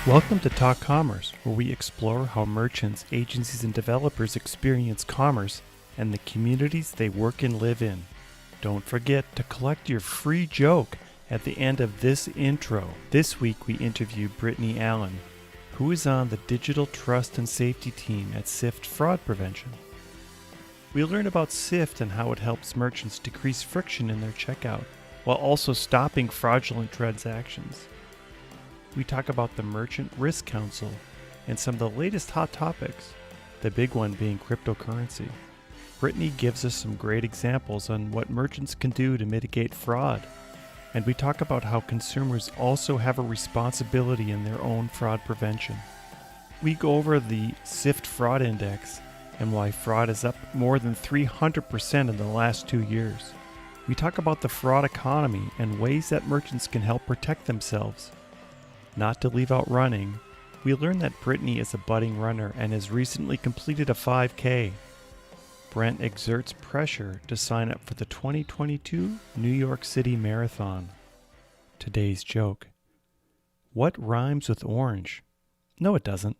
Welcome to TalkCommerce, where we explore how merchants, agencies, and developers experience commerce and the communities they work and live in. Don't forget to collect your free joke at the end of this intro. This week we interview Brittany Allen, who is on the Digital Trust and Safety team at Sift Fraud Prevention. We learn about Sift and how it helps merchants decrease friction in their checkout, while also stopping fraudulent transactions. We talk about the Merchant Risk Council and some of the latest hot topics, the big one being cryptocurrency. Brittany gives us some great examples on what merchants can do to mitigate fraud. And we talk about how consumers also have a responsibility in their own fraud prevention. We go over the Sift Fraud Index and why fraud is up more than 300% in the last 2 years. We talk about the fraud economy and ways that merchants can help protect themselves. Not to leave out running, we learned that Brittany is a budding runner and has recently completed a 5K. Brent exerts pressure to sign up for the 2022 New York City Marathon. Today's joke: what rhymes with orange? No, it doesn't.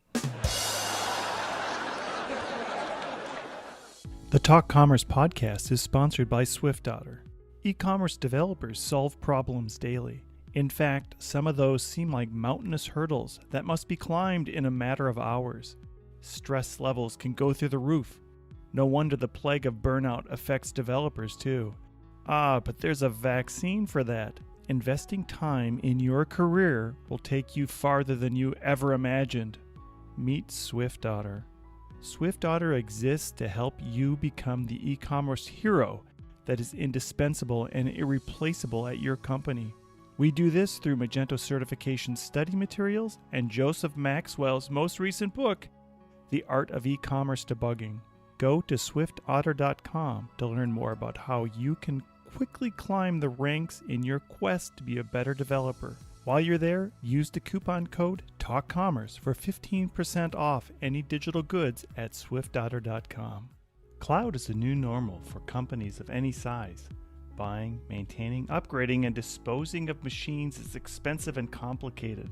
The TalkCommerce podcast is sponsored by SwiftOtter. E-commerce developers solve problems daily. In fact, some of those seem like mountainous hurdles that must be climbed in a matter of hours. Stress levels can go through the roof. No wonder the plague of burnout affects developers too. But there's a vaccine for that. Investing time in your career will take you farther than you ever imagined. Meet SwiftOtter. SwiftOtter exists to help you become the e-commerce hero that is indispensable and irreplaceable at your company. We do this through Magento certification study materials and Joseph Maxwell's most recent book, The Art of E-commerce Debugging. Go to swiftotter.com to learn more about how you can quickly climb the ranks in your quest to be a better developer. While you're there, use the coupon code TalkCommerce for 15% off any digital goods at swiftotter.com. Cloud is a new normal for companies of any size. Buying, maintaining, upgrading, and disposing of machines is expensive and complicated.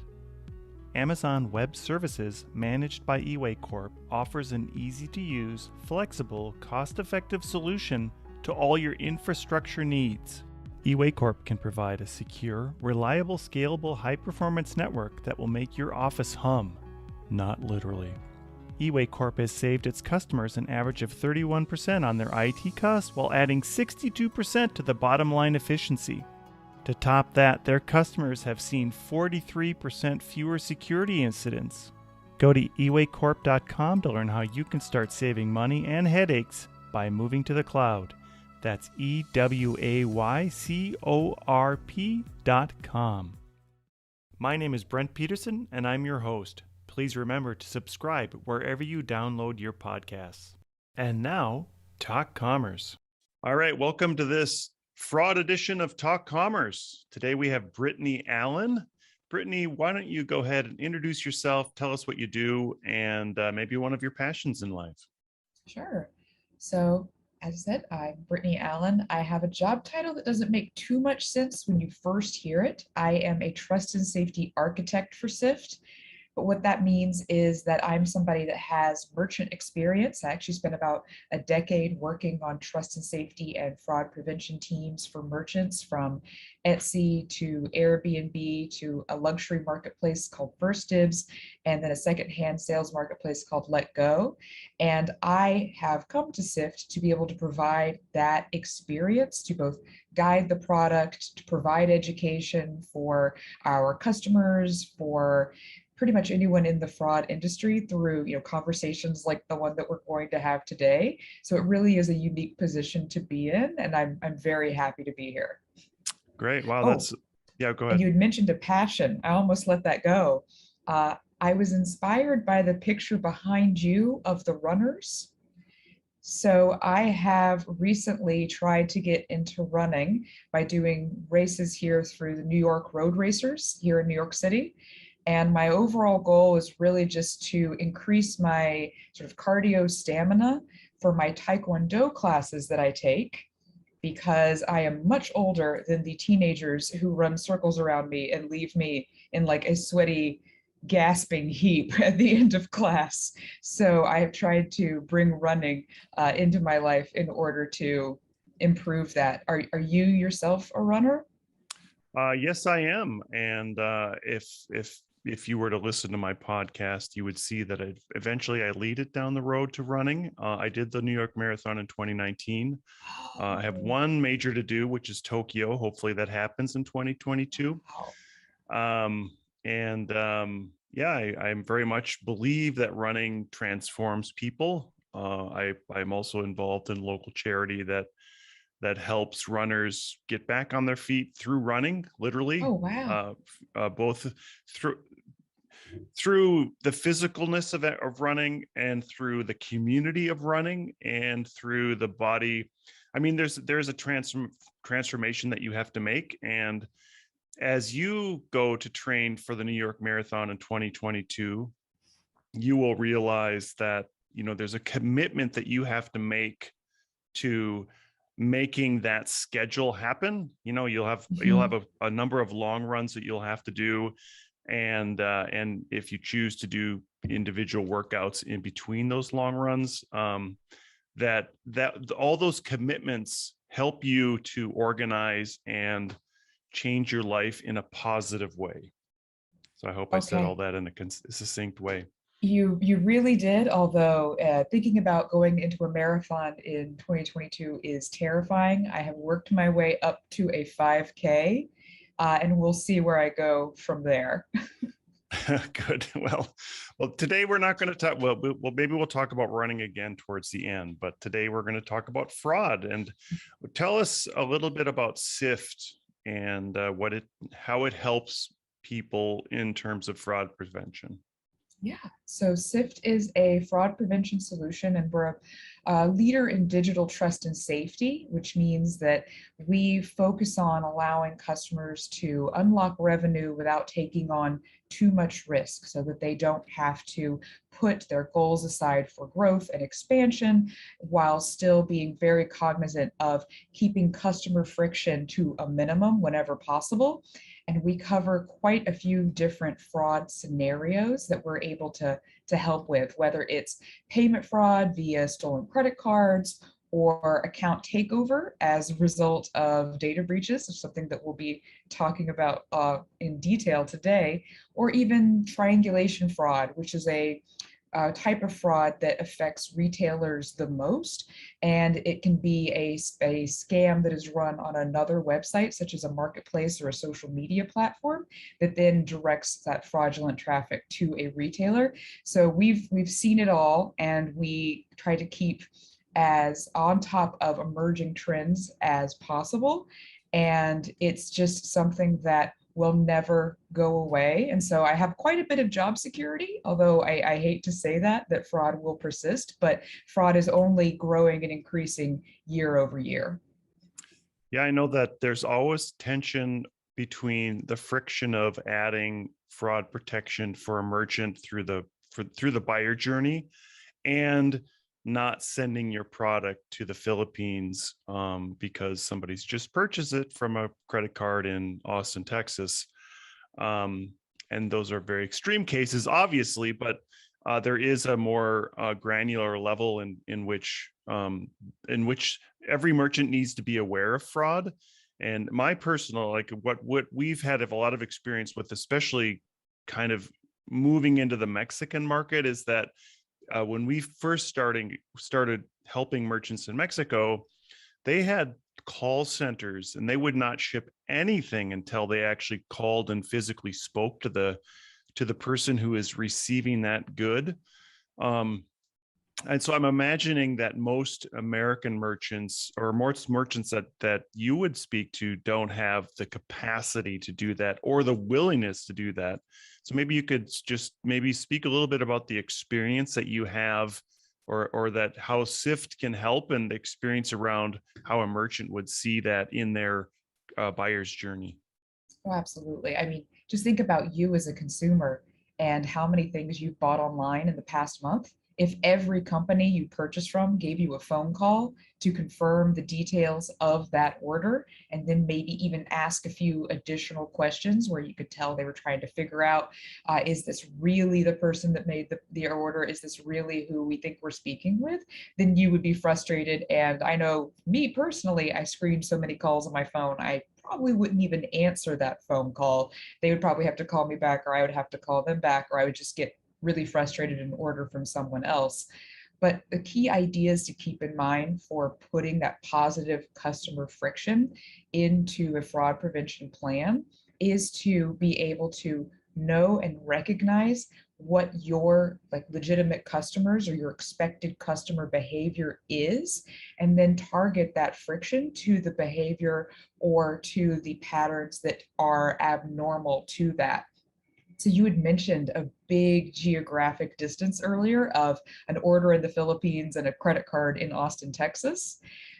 Amazon Web Services, managed by eWay Corp, offers an easy-to-use, flexible, cost-effective solution to all your infrastructure needs. eWay Corp can provide a secure, reliable, scalable, high-performance network that will make your office hum, not literally. eWay Corp has saved its customers an average of 31% on their IT costs while adding 62% to the bottom line efficiency. To top that, their customers have seen 43% fewer security incidents. Go to ewaycorp.com to learn how you can start saving money and headaches by moving to the cloud. That's ewaycorp.com. My name is Brent Peterson, and I'm your host. Please remember to subscribe wherever you download your podcasts. And now, TalkCommerce. All right, welcome to this fraud edition of TalkCommerce. Today we have Brittany Allen. Brittany, why don't you go ahead and introduce yourself, tell us what you do, and maybe one of your passions in life. Sure. So, as I said, I'm Brittany Allen. I have a job title that doesn't make too much sense when you first hear it. I am a trust and safety architect for Sift. But what that means is that I'm somebody that has merchant experience. I actually spent about a decade working on trust and safety and fraud prevention teams for merchants, from Etsy to Airbnb to a luxury marketplace called First Dibs, and then a secondhand sales marketplace called Let Go. And I have come to Sift to be able to provide that experience, to both guide the product, to provide education for our customers, for pretty much anyone in the fraud industry through conversations like the one that we're going to have today. So it really is a unique position to be in, and I'm very happy to be here. Great. Wow, go ahead. And you had mentioned a passion. I almost let that go. I was inspired by the picture behind you of the runners. So I have recently tried to get into running by doing races here through the New York Road Racers here in New York City. And my overall goal is really just to increase my sort of cardio stamina for my Taekwondo classes that I take, because I am much older than the teenagers who run circles around me and leave me in like a sweaty gasping heap at the end of class. So I have tried to bring running into my life in order to improve that. Are you yourself a runner? Yes, I am. And if you were to listen to my podcast, you would see that eventually I lead it down the road to running. I did the New York Marathon in 2019. I have Oh, one major to do, which is Tokyo. Hopefully that happens in 2022. wow. Um, yeah, I very much believe that running transforms people. I'm also involved in a local charity that helps runners get back on their feet through running, literally, Oh, wow. both through through the physicalness of running and through the community of running and through the body. I mean, there's a transformation that you have to make. And as you go to train for the New York Marathon in 2022, you will realize that, there's a commitment that you have to make to making that schedule happen. You'll have Mhm. a number of long runs that you'll have to do, and if you choose to do individual workouts in between those long runs, that all those commitments help you to organize and change your life in a positive way. So I hope I said all Okay. that in a succinct way. You really did, although thinking about going into a marathon in 2022 is terrifying. I have worked my way up to a 5K, and we'll see where I go from there. Good. Well, today we're not going to talk. Well, maybe we'll talk about running again towards the end, but today we're going to talk about fraud. And tell us a little bit about Sift and how it helps people in terms of fraud prevention. Yeah, so Sift is a fraud prevention solution, and we're a leader in digital trust and safety, which means that we focus on allowing customers to unlock revenue without taking on too much risk so that they don't have to put their goals aside for growth and expansion while still being very cognizant of keeping customer friction to a minimum whenever possible. And we cover quite a few different fraud scenarios that we're able to help with, whether it's payment fraud via stolen credit cards or account takeover as a result of data breaches, is something that we'll be talking about in detail today, or even triangulation fraud, which is a type of fraud that affects retailers the most. And it can be a scam that is run on another website, such as a marketplace or a social media platform, that then directs that fraudulent traffic to a retailer. So we've seen it all, and we try to keep as on top of emerging trends as possible. And it's just something that will never go away. And so I have quite a bit of job security, although I hate to say that fraud will persist, but fraud is only growing and increasing year over year. Yeah, I know that there's always tension between the friction of adding fraud protection for a merchant through the buyer journey and not sending your product to the Philippines because somebody's just purchased it from a credit card in Austin, Texas. Um, and those are very extreme cases, obviously, but there is a more granular level in which every merchant needs to be aware of fraud. And my personal, like what we've had a lot of experience with, especially kind of moving into the Mexican market, is that when we first started helping merchants in Mexico, they had call centers and they would not ship anything until they actually called and physically spoke to the person who is receiving that good. Um, and so I'm imagining that most American merchants or most merchants that you would speak to don't have the capacity to do that or the willingness to do that. So maybe you could just maybe speak a little bit about the experience that you have or that how Sift can help and the experience around how a merchant would see that in their buyer's journey. Oh, absolutely. I mean, just think about you as a consumer and how many things you've bought online in the past month. If every company you purchase from gave you a phone call to confirm the details of that order, and then maybe even ask a few additional questions where you could tell they were trying to figure out, is this really the person that made the order? Is this really who we think we're speaking with? Then you would be frustrated. And I know me personally, I screen so many calls on my phone, I probably wouldn't even answer that phone call. They would probably have to call me back, or I would have to call them back, or I would just get really frustrated and order from someone else. But the key ideas to keep in mind for putting that positive customer friction into a fraud prevention plan is to be able to know and recognize what your like legitimate customers or your expected customer behavior is, and then target that friction to the behavior or to the patterns that are abnormal to that. So you had mentioned a big geographic distance earlier of an order in the Philippines and a credit card in Austin, Texas.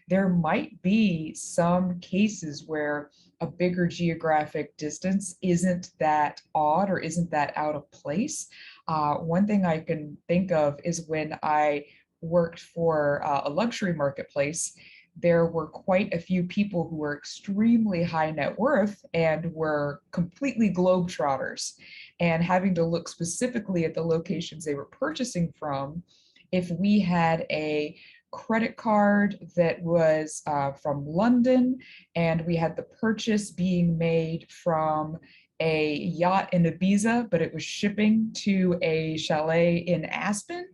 There might be some cases where a bigger geographic distance isn't that odd or isn't that out of place. One thing I can think of is when I worked for a luxury marketplace, there were quite a few people who were extremely high net worth and were completely globetrotters, and having to look specifically at the locations they were purchasing from. If we had a credit card that was from London and we had the purchase being made from a yacht in Ibiza, but it was shipping to a chalet in Aspen,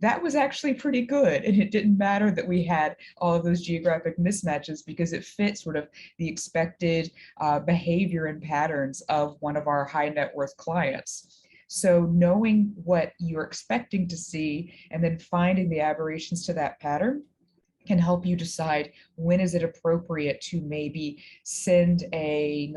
that was actually pretty good. And it didn't matter that we had all of those geographic mismatches because it fit sort of the expected behavior and patterns of one of our high net worth clients. So knowing what you're expecting to see and then finding the aberrations to that pattern can help you decide when is it appropriate to maybe send a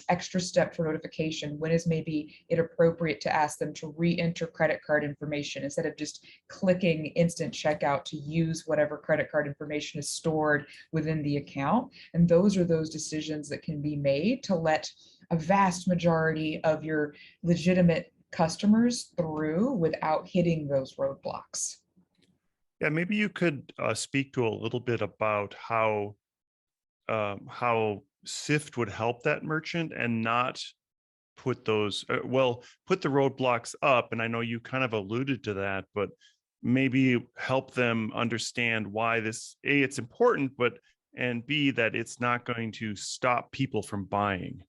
extra step for notification. When is maybe it appropriate to ask them to re-enter credit card information instead of just clicking instant checkout to use whatever credit card information is stored within the account. And those are those decisions that can be made to let a vast majority of your legitimate customers through without hitting those roadblocks. Yeah, maybe you could speak to a little bit about how Sift would help that merchant and not put those put the roadblocks up. And I know you kind of alluded to that, but maybe help them understand why this A, it's important, but and B, that it's not going to stop people from buying.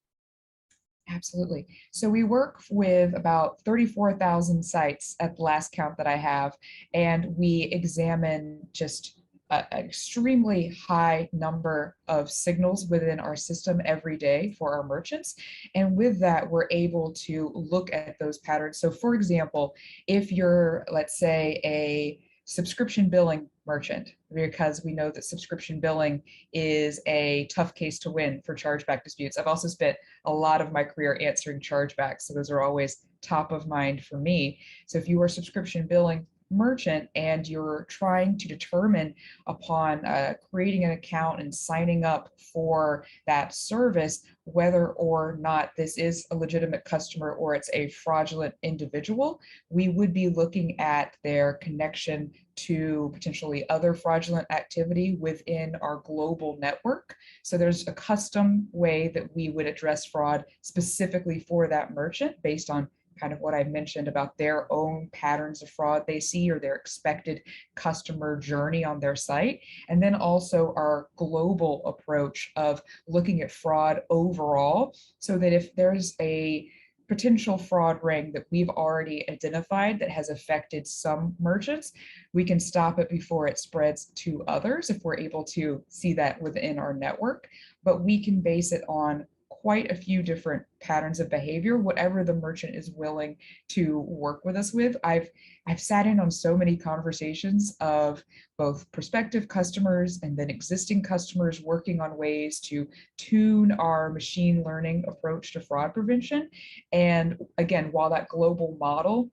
Absolutely. So we work with about 34,000 sites at the last count that I have, and we examine just an extremely high number of signals within our system every day for our merchants. And with that, we're able to look at those patterns. So for example, if you're, let's say, a subscription billing merchant, because we know that subscription billing is a tough case to win for chargeback disputes. I've also spent a lot of my career answering chargebacks, so those are always top of mind for me. So if you are a subscription billing merchant and you're trying to determine upon creating an account and signing up for that service whether or not this is a legitimate customer or it's a fraudulent individual, we would be looking at their connection to potentially other fraudulent activity within our global network. So there's a custom way that we would address fraud specifically for that merchant based on kind of what I mentioned about their own patterns of fraud they see or their expected customer journey on their site. And then also our global approach of looking at fraud overall, so that if there's a potential fraud ring that we've already identified that has affected some merchants, we can stop it before it spreads to others if we're able to see that within our network. But we can base it on quite a few different patterns of behavior, whatever the merchant is willing to work with us with. I've sat in on so many conversations of both prospective customers and then existing customers working on ways to tune our machine learning approach to fraud prevention. And again, while that global model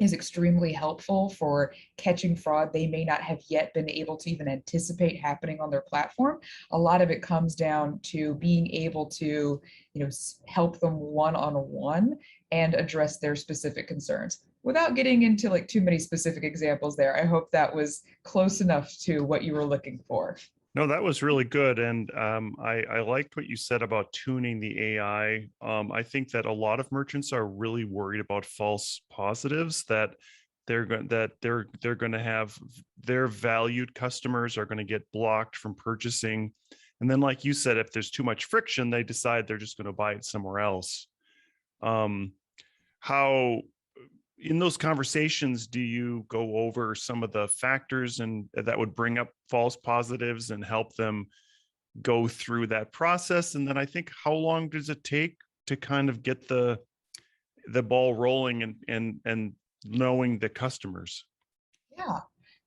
is extremely helpful for catching fraud they may not have yet been able to even anticipate happening on their platform, a lot of it comes down to being able to help them one-on-one and address their specific concerns. Without getting into like too many specific examples there, I hope that was close enough to what you were looking for. No, that was really good. And I liked what you said about tuning the AI. I think that a lot of merchants are really worried about false positives, that they're going to have their valued customers are going to get blocked from purchasing. And then, like you said, if there's too much friction, they decide they're just going to buy it somewhere else. How in those conversations do you go over some of the factors and that would bring up false positives and help them go through that process? And then I think, how long does it take to kind of get the ball rolling and knowing the customers? Yeah.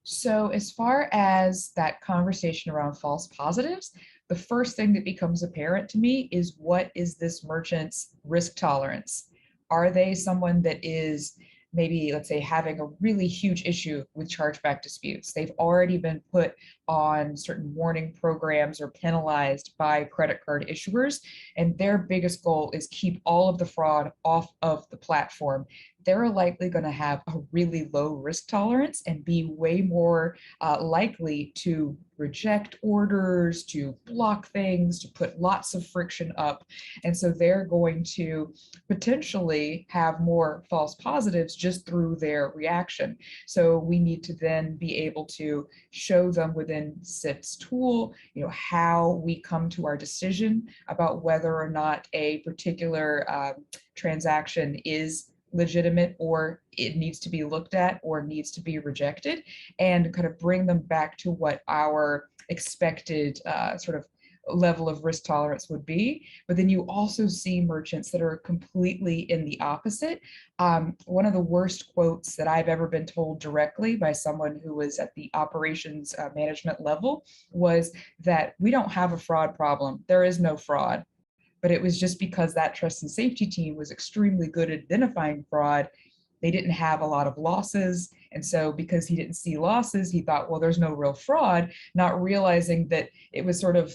So as far as that conversation around false positives, the first thing that becomes apparent to me is, what is this merchant's risk tolerance? Are they someone that is maybe, let's say, having a really huge issue with chargeback disputes? They've already been put on certain warning programs or penalized by credit card issuers, and their biggest goal is keep all of the fraud off of the platform. They're likely going to have a really low risk tolerance and be way more likely to reject orders, to block things, to put lots of friction up. And so they're going to potentially have more false positives just through their reaction. So we need to then be able to show them within Sift's tool, how we come to our decision about whether or not a particular transaction is legitimate, or it needs to be looked at, or needs to be rejected, and kind of bring them back to what our expected sort of level of risk tolerance would be. But then you also see merchants that are completely in the opposite. One of the worst quotes that I've ever been told directly by someone who was at the operations management level was that we don't have a fraud problem. There is no fraud. But it was just because that trust and safety team was extremely good at identifying fraud. They didn't have a lot of losses. And so because he didn't see losses, he thought, well, there's no real fraud, not realizing that it was sort of,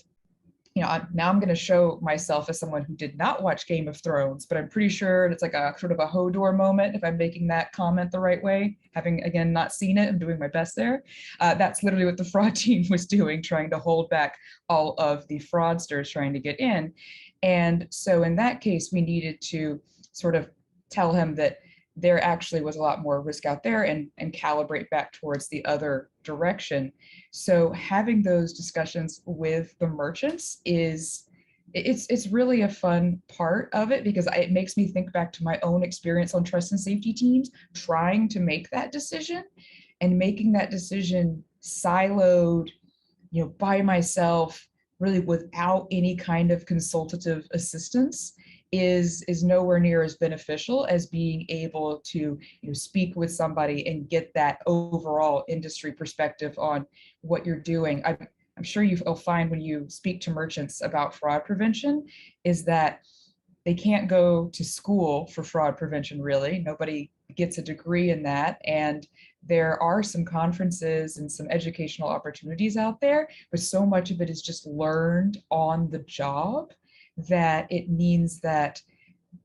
now I'm going to show myself as someone who did not watch Game of Thrones, but I'm pretty sure it's like a sort of a Hodor moment if I'm making that comment the right way. Having, again, not seen it, I'm doing my best there. That's literally what the fraud team was doing, trying to hold back all of the fraudsters trying to get in. And so in that case, we needed to sort of tell him that there actually was a lot more risk out there, and calibrate back towards the other direction. So having those discussions with the merchants it's really a fun part of it, because it makes me think back to my own experience on trust and safety teams, trying to make that decision and making that decision siloed, by myself, really without any kind of consultative assistance, is nowhere near as beneficial as being able to speak with somebody and get that overall industry perspective on what you're doing. I'm sure you'll find when you speak to merchants about fraud prevention is that they can't go to school for fraud prevention, really. Nobody gets a degree in that. And there are some conferences and some educational opportunities out there, but so much of it is just learned on the job, that it means that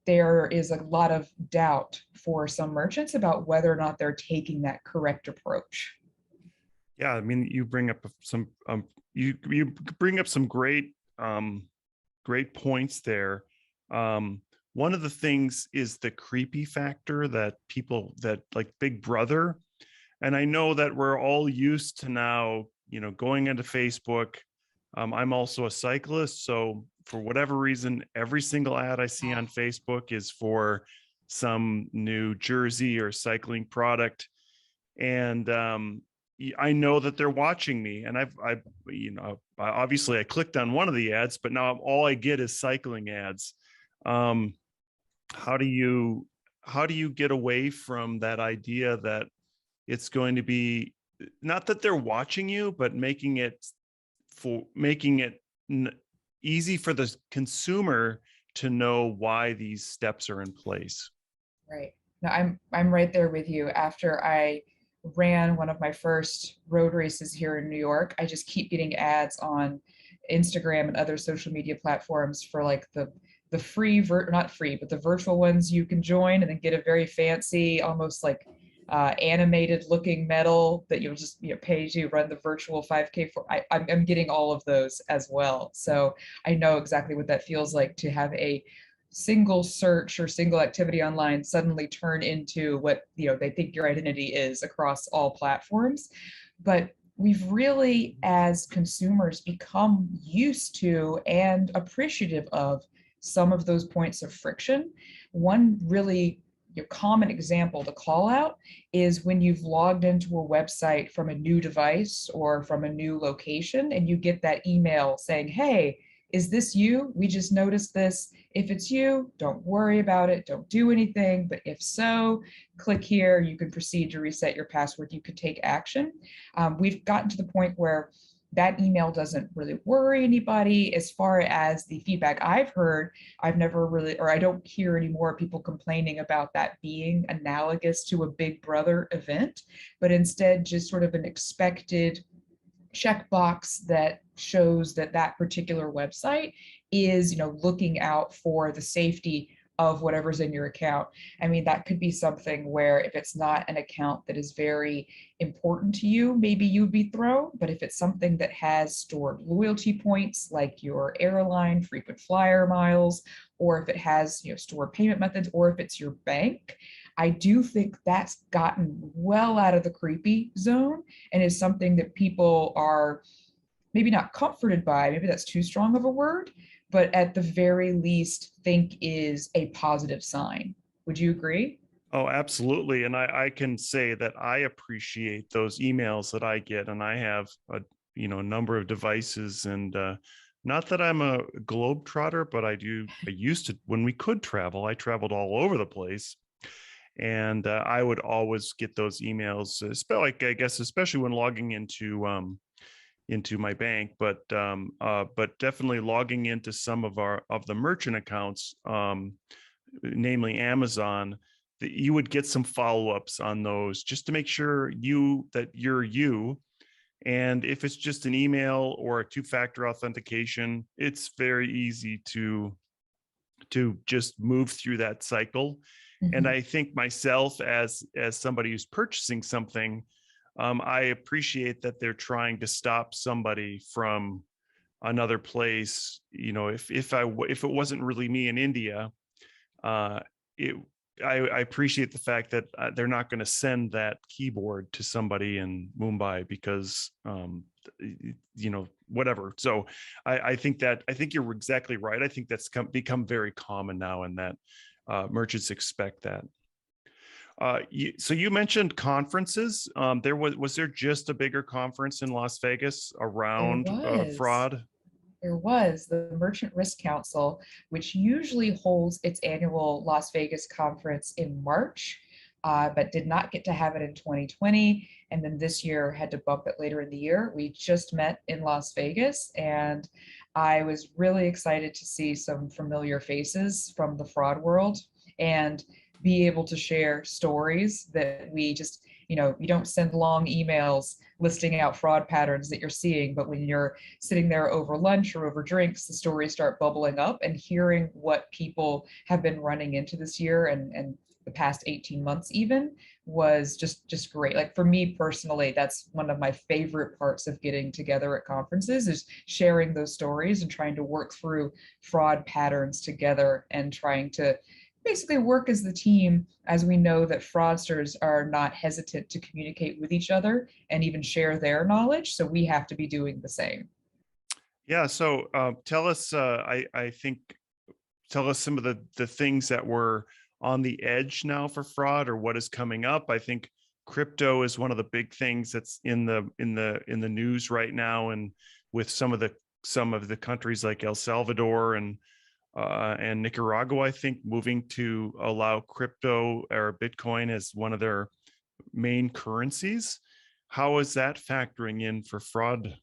there is a lot of doubt for some merchants about whether or not they're taking that correct approach. Yeah, I mean, you bring up some you bring up some great points there. One of the things is the creepy factor that people that like Big Brother, and I know that we're all used to now, going into Facebook. I'm also a cyclist, so for whatever reason, every single ad I see on Facebook is for some new jersey or cycling product, and I know that they're watching me, and obviously I clicked on one of the ads, but now all I get is cycling ads. How do you get away from that idea that it's going to be, not that they're watching you, but making it easy for the consumer to know why these steps are in place? Right. No, I'm right there with you. After I ran one of my first road races here in New York, I just keep getting ads on Instagram and other social media platforms for like the the free, not free, but the virtual ones you can join and then get a very fancy, almost like animated looking medal that you'll just pay to run the virtual 5K for. I'm getting all of those as well. So I know exactly what that feels like to have a single search or single activity online suddenly turn into what they think your identity is across all platforms. But we've really, as consumers, become used to and appreciative of some of those points of friction. One really common example to call out is when you've logged into a website from a new device or from a new location and you get that email saying, hey, is this you? We just noticed this. If it's you, don't worry about it. Don't do anything. But if so, click here. You can proceed to reset your password. You could take action. We've gotten to the point where that email doesn't really worry anybody. As far as the feedback I've heard, I've never really, or I don't hear any more people complaining about that being analogous to a Big Brother event, but instead just sort of an expected checkbox that shows that that particular website is, looking out for the safety of whatever's in your account. I mean, that could be something where if it's not an account that is very important to you, maybe you'd be thrown. But if it's something that has stored loyalty points like your airline, frequent flyer miles, or if it has, stored payment methods, or if it's your bank, I do think that's gotten well out of the creepy zone and is something that people are maybe not comforted by, maybe that's too strong of a word, but at the very least think is a positive sign. Would you agree? Oh, absolutely. And I can say that I appreciate those emails that I get, and I have a number of devices, and not that I'm a globetrotter, but I used to, when we could travel, I traveled all over the place. And I would always get those emails, I guess, especially when logging into my bank, but definitely logging into some of the merchant accounts, namely Amazon, that you would get some follow-ups on those just to make sure that you're you. And if it's just an email or a two-factor authentication, it's very easy to just move through that cycle. And Mhm. I think myself, as somebody who's purchasing something, I appreciate that they're trying to stop somebody from another place. If it wasn't really me in India, uh, it I appreciate the fact that they're not going to send that keyboard to somebody in Mumbai because whatever. So I think you're exactly right. I think that's become very common now, and that merchants expect that. So you mentioned conferences. Was there just a bigger conference in Las Vegas There around was. fraud? There was the Merchant Risk Council, which usually holds its annual Las Vegas conference in March, but did not get to have it in 2020. And then this year had to bump it later in the year. We just met in Las Vegas, and I was really excited to see some familiar faces from the fraud world and be able to share stories that we just, you don't send long emails listing out fraud patterns that you're seeing, but when you're sitting there over lunch or over drinks, the stories start bubbling up, and hearing what people have been running into this year and the past 18 months even was just great. Like for me personally, that's one of my favorite parts of getting together at conferences is sharing those stories and trying to work through fraud patterns together and trying to basically work as the team, as we know that fraudsters are not hesitant to communicate with each other and even share their knowledge. So we have to be doing the same. Yeah. So tell us. I think tell us some of the things that were on the edge now for fraud, or what is coming up. I think crypto is one of the big things that's in the news right now, and with some of the countries like El Salvador and Nicaragua, I think, moving to allow crypto or Bitcoin as one of their main currencies. How is that factoring in for fraud?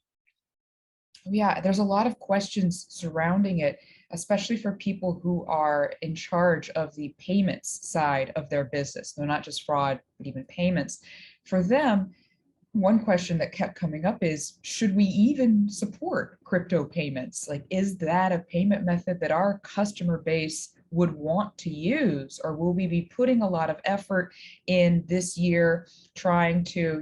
Yeah, there's a lot of questions surrounding it, especially for people who are in charge of the payments side of their business. They're not just fraud, but even payments. For them, one question that kept coming up is, should we even support crypto payments? Like, is that a payment method that our customer base would want to use? Or will we be putting a lot of effort in this year trying to,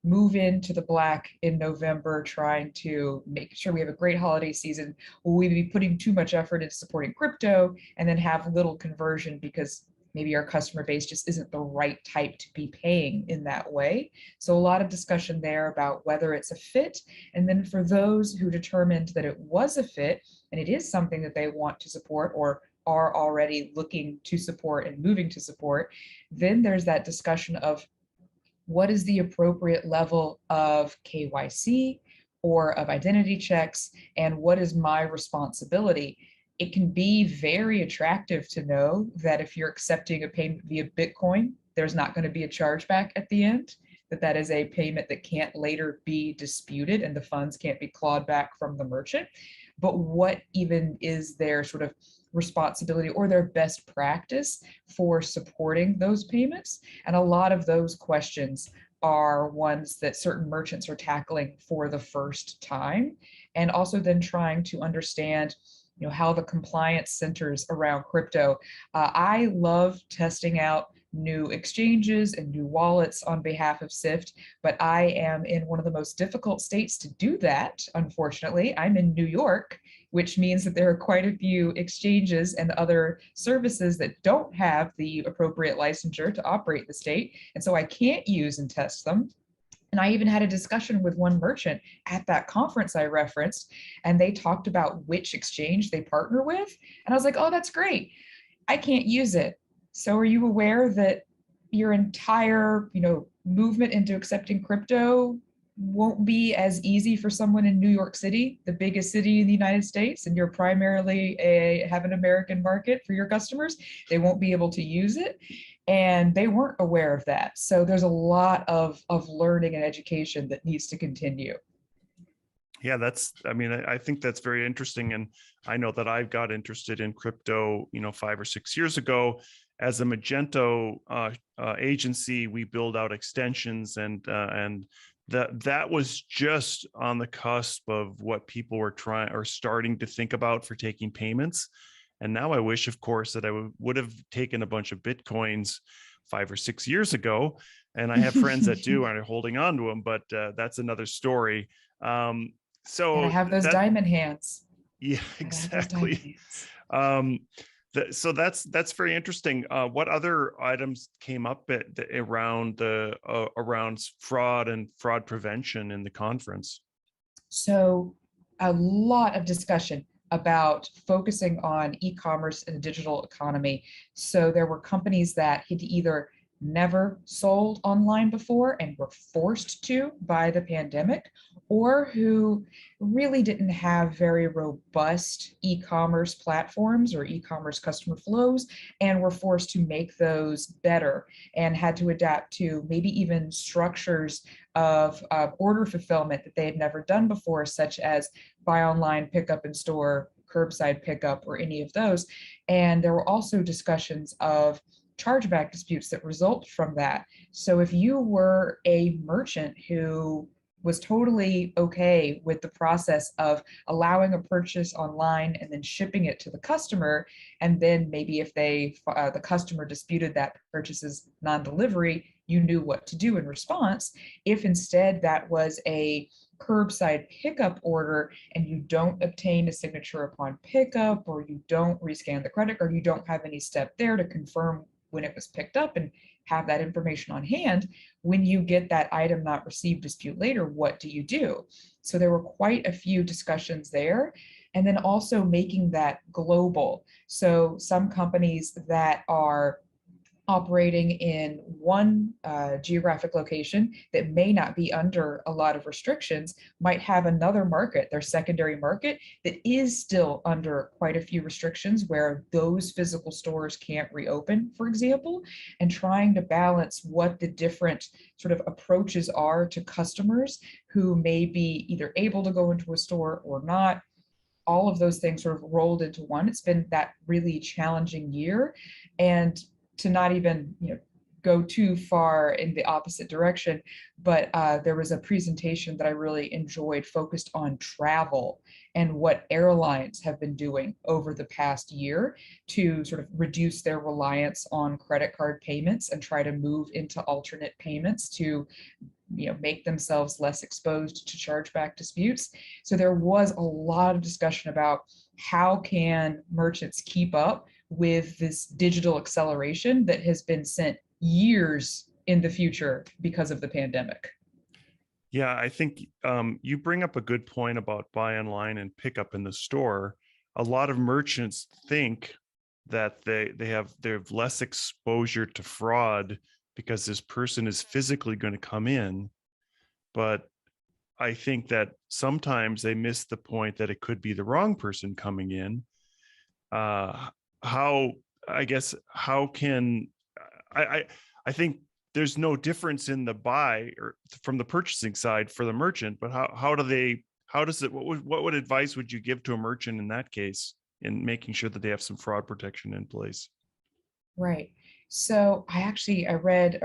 move into the black in November, trying to make sure we have a great holiday season? Will we be putting too much effort into supporting crypto and then have little conversion because maybe our customer base just isn't the right type to be paying in that way? So a lot of discussion there about whether it's a fit. And then for those who determined that it was a fit and it is something that they want to support or are already looking to support and moving to support, then there's that discussion of what is the appropriate level of KYC or of identity checks, and what is my responsibility? It can be very attractive to know that if you're accepting a payment via Bitcoin, there's not going to be a chargeback at the end, that is a payment that can't later be disputed and the funds can't be clawed back from the merchant. But what even is their sort of responsibility or their best practice for supporting those payments? And a lot of those questions are ones that certain merchants are tackling for the first time, and also then trying to understand how the compliance centers around crypto. I love testing out new exchanges and new wallets on behalf of Sift, but I am in one of the most difficult states to do that. Unfortunately, I'm in New York, which means that there are quite a few exchanges and other services that don't have the appropriate licensure to operate the state. And so I can't use and test them. And I even had a discussion with one merchant at that conference I referenced, and they talked about which exchange they partner with. And I was like, oh, that's great. I can't use it. So are you aware that your entire, movement into accepting crypto won't be as easy for someone in New York City, the biggest city in the United States, and you're primarily have an American market for your customers? They won't be able to use it. And they weren't aware of that. So there's a lot of learning and education that needs to continue. Yeah, I think that's very interesting. And I know that I've got interested in crypto, 5 or 6 years ago. As a Magento agency, we build out extensions, and that was just on the cusp of what people were starting to think about for taking payments. And now I wish, of course, that I would have taken a bunch of Bitcoins 5 or 6 years ago. And I have friends that do and are holding on to them, but that's another story. So and I have those diamond hands. Yeah, exactly. So that's very interesting. What other items came up around fraud and fraud prevention in the conference? So a lot of discussion about focusing on e-commerce and the digital economy. So there were companies that had either never sold online before and were forced to by the pandemic, or who really didn't have very robust e-commerce platforms or e-commerce customer flows and were forced to make those better and had to adapt to maybe even structures of order fulfillment that they had never done before, such as buy online, pick up in store, curbside pickup, or any of those. And there were also discussions of chargeback disputes that result from that. So if you were a merchant who was totally okay with the process of allowing a purchase online and then shipping it to the customer, and then maybe if the customer disputed that purchase's non-delivery, you knew what to do in response. If instead that was a curbside pickup order and you don't obtain a signature upon pickup, or you don't rescan the credit card, you don't have any step there to confirm when it was picked up and have that information on hand, when you get that item not received dispute later, what do you do? So there were quite a few discussions there. And then also making that global. So some companies that are operating in one geographic location that may not be under a lot of restrictions might have another market, their secondary market, that is still under quite a few restrictions where those physical stores can't reopen, for example, and trying to balance what the different sort of approaches are to customers who may be either able to go into a store or not. All of those things sort of rolled into one. It's been that really challenging year. And to not even go too far in the opposite direction, but there was a presentation that I really enjoyed focused on travel and what airlines have been doing over the past year to sort of reduce their reliance on credit card payments and try to move into alternate payments to make themselves less exposed to chargeback disputes. So there was a lot of discussion about how can merchants keep up with this digital acceleration that has been sent years in the future because of the pandemic. Yeah, I think you bring up a good point about buy online and pick up in the store. A lot of merchants think that they have less exposure to fraud because this person is physically going to come in. But I think that sometimes they miss the point that it could be the wrong person coming in. How I guess how can I think there's no difference in the buy or from the purchasing side for the merchant, but how does it what advice would you give to a merchant in that case in making sure that they have some fraud protection in place? Right. So I read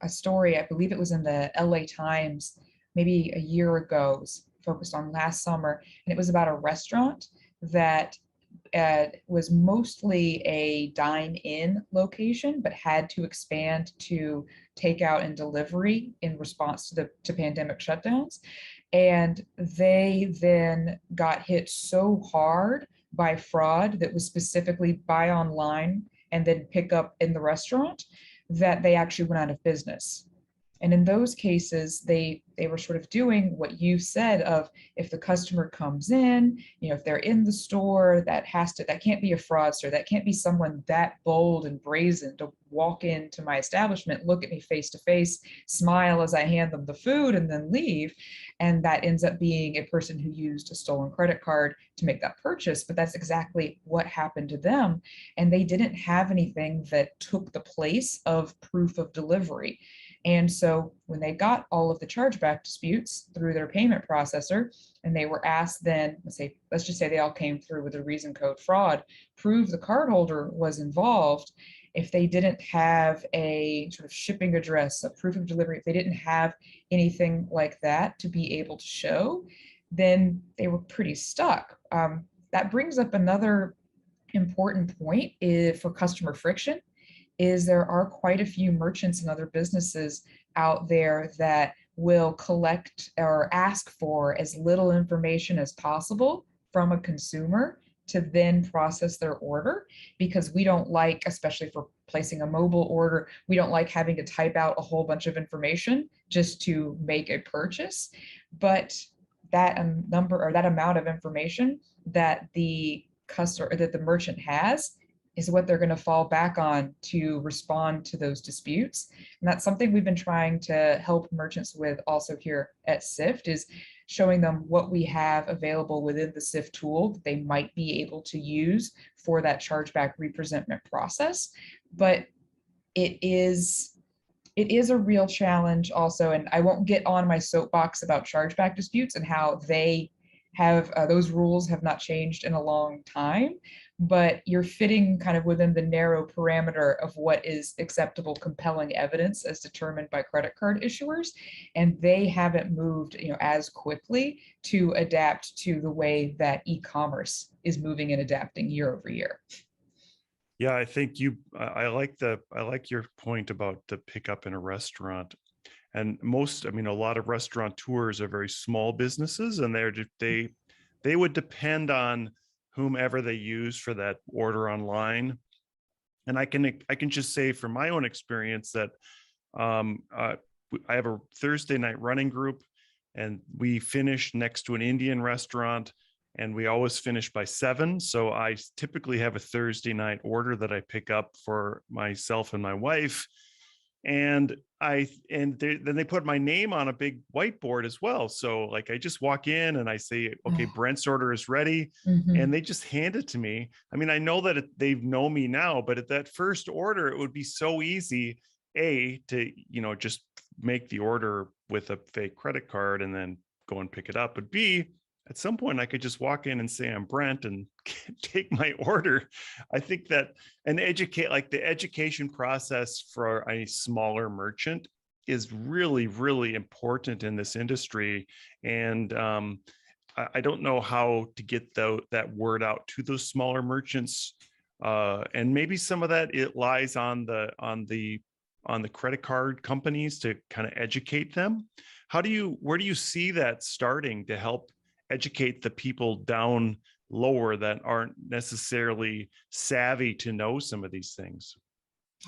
a story, I believe it was in the LA Times, maybe a year ago, it was focused on last summer, and it was about a restaurant that was mostly a dine-in location, but had to expand to takeout and delivery in response to pandemic shutdowns. And they then got hit so hard by fraud that was specifically buy online and then pick up in the restaurant that they actually went out of business. And in those cases, they were sort of doing what you said of if the customer comes in, if they're in the store, that can't be a fraudster. That can't be someone that bold and brazen to walk into my establishment, look at me face to face, smile as I hand them the food and then leave. And that ends up being a person who used a stolen credit card to make that purchase. But that's exactly what happened to them. And they didn't have anything that took the place of proof of delivery. And so when they got all of the chargeback disputes through their payment processor, and they were asked then, let's just say they all came through with a reason code fraud, prove the cardholder was involved. If they didn't have a sort of shipping address, a proof of delivery, if they didn't have anything like that to be able to show, then they were pretty stuck. That brings up another important point for customer friction is there are quite a few merchants and other businesses out there that will collect or ask for as little information as possible from a consumer to then process their order, because we don't like, especially for placing a mobile order, we don't like having to type out a whole bunch of information just to make a purchase. But that number or that amount of information that the customer, that the merchant has, is what they're going to fall back on to respond to those disputes. And that's something we've been trying to help merchants with also here at Sift, is showing them what we have available within the Sift tool that they might be able to use for that chargeback representment process. But it is a real challenge also, and I won't get on my soapbox about chargeback disputes and how they have those rules have not changed in a long time, but you're fitting kind of within the narrow parameter of what is acceptable, compelling evidence as determined by credit card issuers, and they haven't moved, as quickly to adapt to the way that e-commerce is moving and adapting year over year. Yeah, I think I like your point about the pickup in a restaurant. And a lot of restaurateurs are very small businesses, and they would depend on whomever they use for that order online. And I can just say from my own experience that I have a Thursday night running group, and we finish next to an Indian restaurant, and we always finish by 7. So I typically have a Thursday night order that I pick up for myself and my wife. And then they put my name on a big whiteboard as well. So like I just walk in and I say, okay, Brent's order is ready. Mhm. And they just hand it to me. I mean, I know that they know me now, but at that first order, it would be so easy, to, just make the order with a fake credit card and then go and pick it up. But B, at some point I could just walk in and say I'm Brent and take my order. I think that the education process for a smaller merchant is really, really important in this industry. And I don't know how to get that word out to those smaller merchants. And maybe some of that it lies on the credit card companies to kind of educate them. Where do you see that starting to help educate the people down lower that aren't necessarily savvy to know some of these things?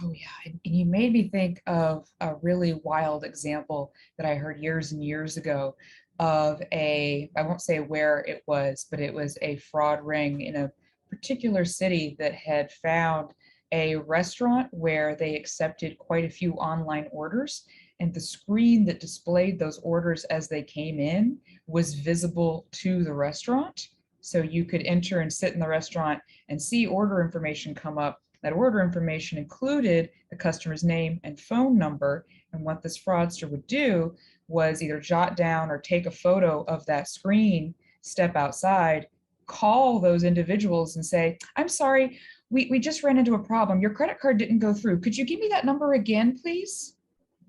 Oh yeah, and you made me think of a really wild example that I heard years and years ago of I won't say where it was, but it was a fraud ring in a particular city that had found a restaurant where they accepted quite a few online orders, and the screen that displayed those orders as they came in was visible to the restaurant. So you could enter and sit in the restaurant and see order information come up. That order information included the customer's name and phone number. And what this fraudster would do was either jot down or take a photo of that screen, step outside, call those individuals and say, I'm sorry, we just ran into a problem. Your credit card didn't go through. Could you give me that number again, please?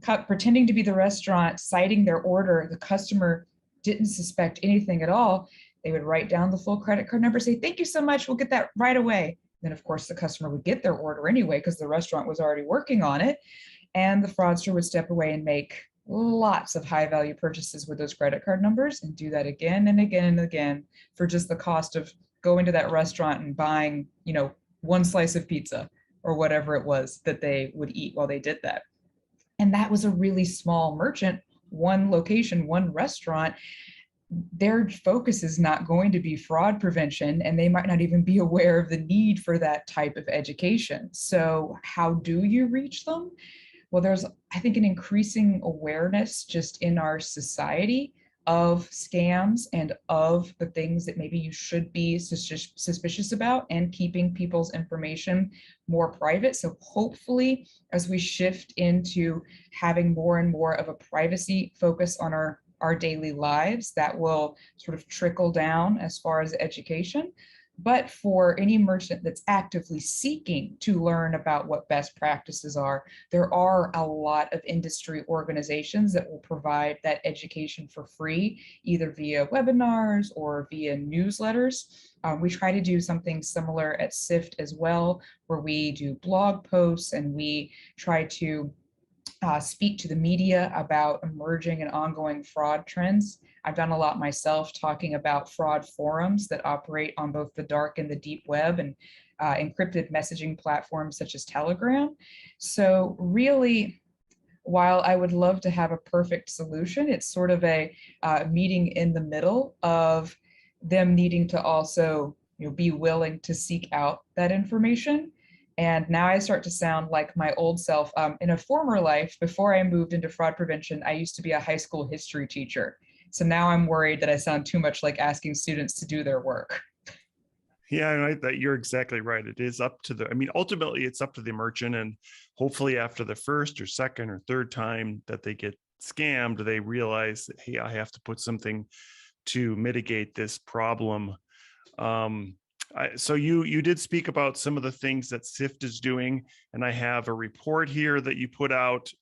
Pretending to be the restaurant, citing their order. The customer didn't suspect anything at all. They would write down the full credit card number, say, thank you so much, we'll get that right away. Then, of course, the customer would get their order anyway because the restaurant was already working on it. And the fraudster would step away and make lots of high value purchases with those credit card numbers and do that again and again and again for just the cost of going to that restaurant and buying, one slice of pizza or whatever it was that they would eat while they did that. And that was a really small merchant, one location, one restaurant. Their focus is not going to be fraud prevention, and they might not even be aware of the need for that type of education. So how do you reach them? Well, there's, I think, an increasing awareness just in our society of scams and of the things that maybe you should be suspicious about, and keeping people's information more private. So hopefully, as we shift into having more and more of a privacy focus on our daily lives, that will sort of trickle down as far as education. But for any merchant that's actively seeking to learn about what best practices are, there are a lot of industry organizations that will provide that education for free, either via webinars or via newsletters. We try to do something similar at Sift as well, where we do blog posts and we try to speak to the media about emerging and ongoing fraud trends. I've done a lot myself talking about fraud forums that operate on both the dark and the deep web, and encrypted messaging platforms such as Telegram. So really, while I would love to have a perfect solution, it's sort of a meeting in the middle of them needing to also be willing to seek out that information. And now I start to sound like my old self. In a former life, before I moved into fraud prevention, I used to be a high school history teacher. So now I'm worried that I sound too much like asking students to do their work. Yeah, that you're exactly right. It is up to ultimately it's up to the merchant, and hopefully after the first or second or third time that they get scammed, they realize that, hey, I have to put something to mitigate this problem. So you did speak about some of the things that Sift is doing, and I have a report here that you put out.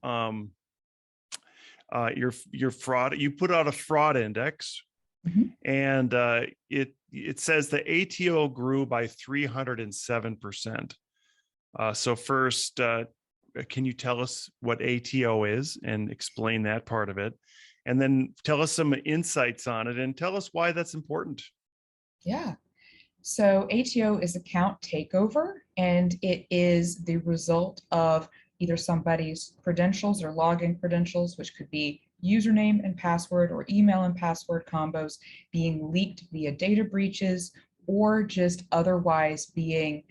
Your fraud. You put out a fraud index, Mhm. and it says the ATO grew by 307%. So first, can you tell us what ATO is and explain that part of it, and then tell us some insights on it and tell us why that's important. Yeah. So ATO is account takeover, and it is the result of either somebody's credentials or login credentials, which could be username and password or email and password combos, being leaked via data breaches, or just otherwise being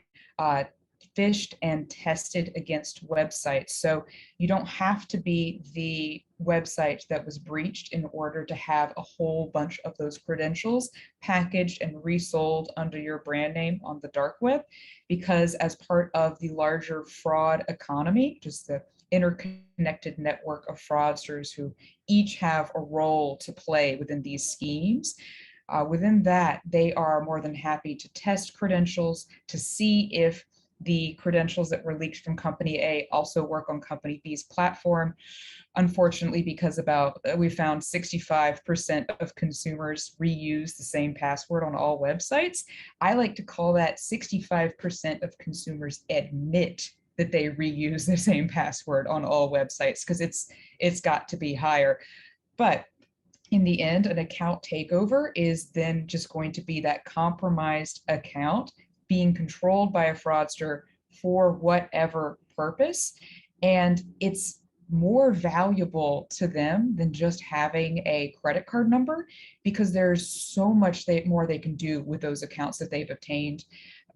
phished and tested against websites. So you don't have to be the website that was breached in order to have a whole bunch of those credentials packaged and resold under your brand name on the dark web, because as part of the larger fraud economy, just the interconnected network of fraudsters who each have a role to play within these schemes, Within that, they are more than happy to test credentials to see if the credentials that were leaked from company A also work on company B's platform. Unfortunately, because we found 65% of consumers reuse the same password on all websites. I like to call that 65% of consumers admit that they reuse the same password on all websites, because it's got to be higher. But in the end, an account takeover is then just going to be that compromised account being controlled by a fraudster for whatever purpose. And it's more valuable to them than just having a credit card number, because there's so much more they can do with those accounts that they've obtained.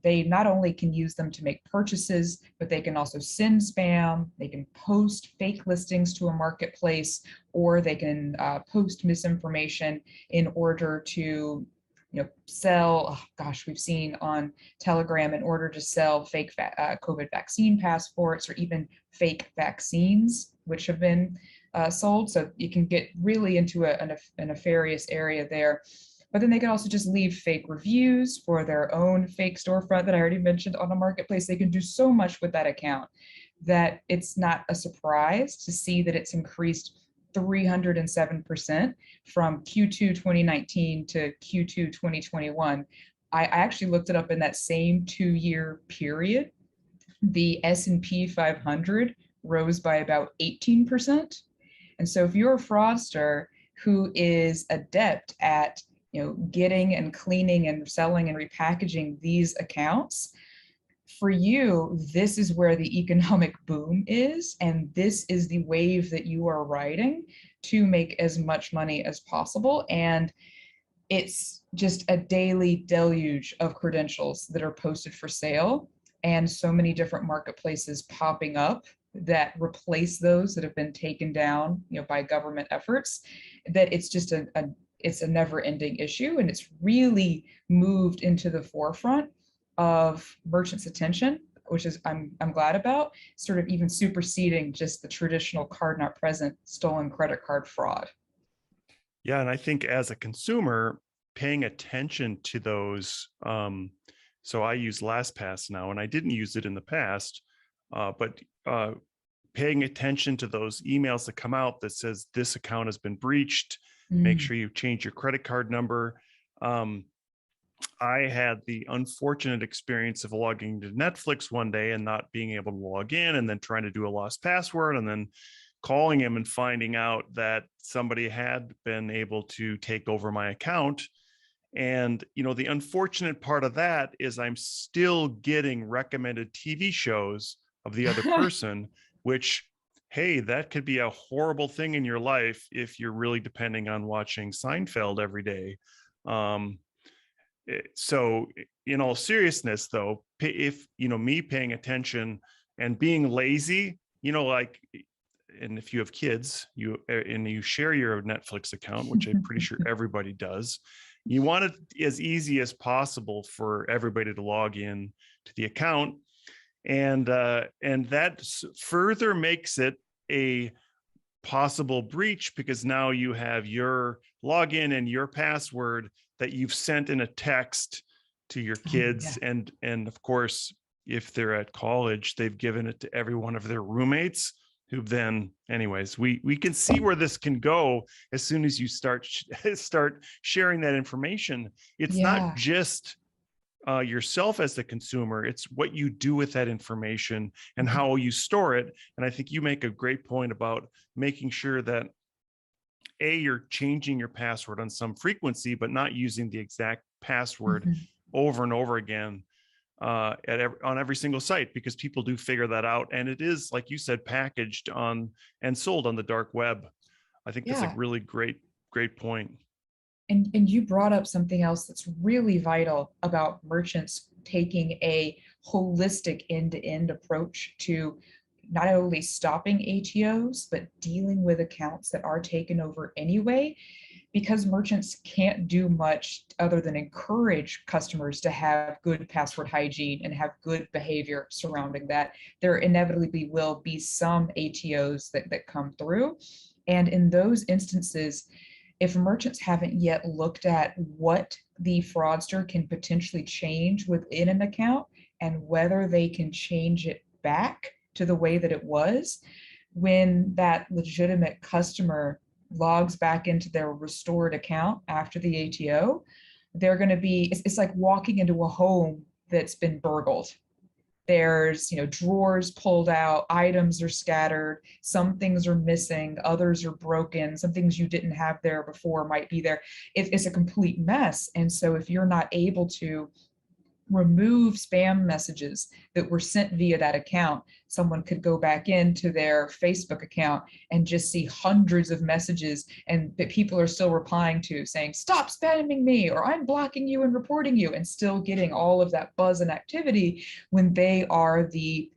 They not only can use them to make purchases, but they can also send spam, they can post fake listings to a marketplace, or they can post misinformation in order to sell. Oh gosh, we've seen on Telegram, in order to sell fake COVID vaccine passports, or even fake vaccines, which have been sold. So you can get really into a nefarious area there. But then they can also just leave fake reviews for their own fake storefront that I already mentioned on a marketplace. They can do so much with that account that it's not a surprise to see that it's increased 307% from Q2 2019 to Q2 2021. I actually looked it up in that same 2-year period. The S&P 500 rose by about 18%. And so if you're a fraudster who is adept at getting and cleaning and selling and repackaging these accounts, for you, this is where the economic boom is, and this is the wave that you are riding to make as much money as possible. And it's just a daily deluge of credentials that are posted for sale, and so many different marketplaces popping up that replace those that have been taken down, by government efforts, that it's just it's a never-ending issue, and it's really moved into the forefront of merchants' attention, which is I'm glad about, sort of even superseding just the traditional card not present stolen credit card fraud. Yeah, and I think as a consumer, paying attention to those, so I use LastPass now, and I didn't use it in the past, but paying attention to those emails that come out that says this account has been breached, make sure you change your credit card number. I had the unfortunate experience of logging to Netflix one day and not being able to log in, and then trying to do a lost password, and then calling him and finding out that somebody had been able to take over my account. And, the unfortunate part of that is I'm still getting recommended TV shows of the other person, which, hey, that could be a horrible thing in your life if you're really depending on watching Seinfeld every day. So in all seriousness, though, if, me paying attention and being lazy, and if you have kids, you share your Netflix account, which I'm pretty sure everybody does, you want it as easy as possible for everybody to log in to the account. And that further makes it a possible breach, because now you have your login and your password that you've sent in a text to your kids. And of course, if they're at college, they've given it to every one of their roommates, who then, anyways, we can see where this can go as soon as you start sharing that information. It's not just yourself as the consumer, it's what you do with that information and how you store it. And I think you make a great point about making sure that you're changing your password on some frequency, but not using the exact password over and over again on every single site, because people do figure that out. And it is, like you said, packaged on and sold on the dark web. I think that's a really great point. And you brought up something else that's really vital about merchants taking a holistic end-to-end approach to not only stopping ATOs, but dealing with accounts that are taken over anyway, because merchants can't do much other than encourage customers to have good password hygiene and have good behavior surrounding that. There inevitably will be some ATOs that come through. And in those instances, if merchants haven't yet looked at what the fraudster can potentially change within an account and whether they can change it back to the way that it was, when that legitimate customer logs back into their restored account after the ATO, they're going to be, it's like walking into a home that's been burgled. There's, drawers pulled out, items are scattered, some things are missing, others are broken, some things you didn't have there before might be there. It's a complete mess. And so if you're not able to remove spam messages that were sent via that account, someone could go back into their Facebook account and just see hundreds of messages and that people are still replying to, saying, stop spamming me, or I'm blocking you and reporting you, and still getting all of that buzz and activity when they are the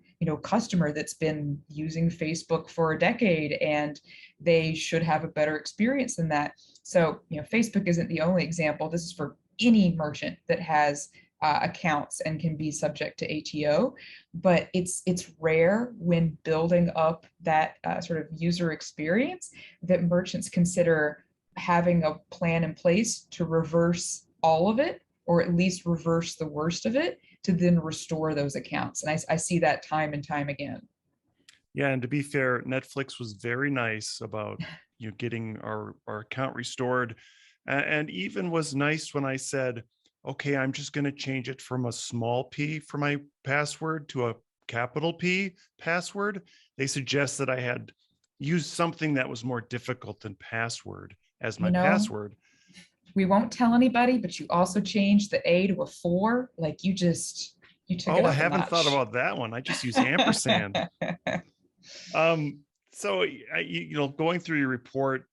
customer that's been using Facebook for a decade, and they should have a better experience than that. So, Facebook isn't the only example. This is for any merchant that has accounts and can be subject to ATO, but it's rare when building up that sort of user experience that merchants consider having a plan in place to reverse all of it, or at least reverse the worst of it, to then restore those accounts. And I see that time and time again. Yeah, and to be fair, Netflix was very nice about getting our account restored, and even was nice when I said, okay, I'm just going to change it from a small p for my password to a capital P password. They suggest that I had used something that was more difficult than password as my password. We won't tell anybody, but you also changed the A to a 4. Like you took it up a notch. I haven't thought about that one. I just use ampersand. So going through your report,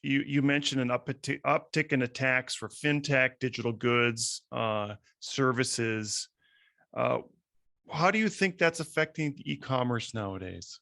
you mentioned an uptick in attacks for fintech, digital goods, services. How do you think that's affecting e-commerce nowadays?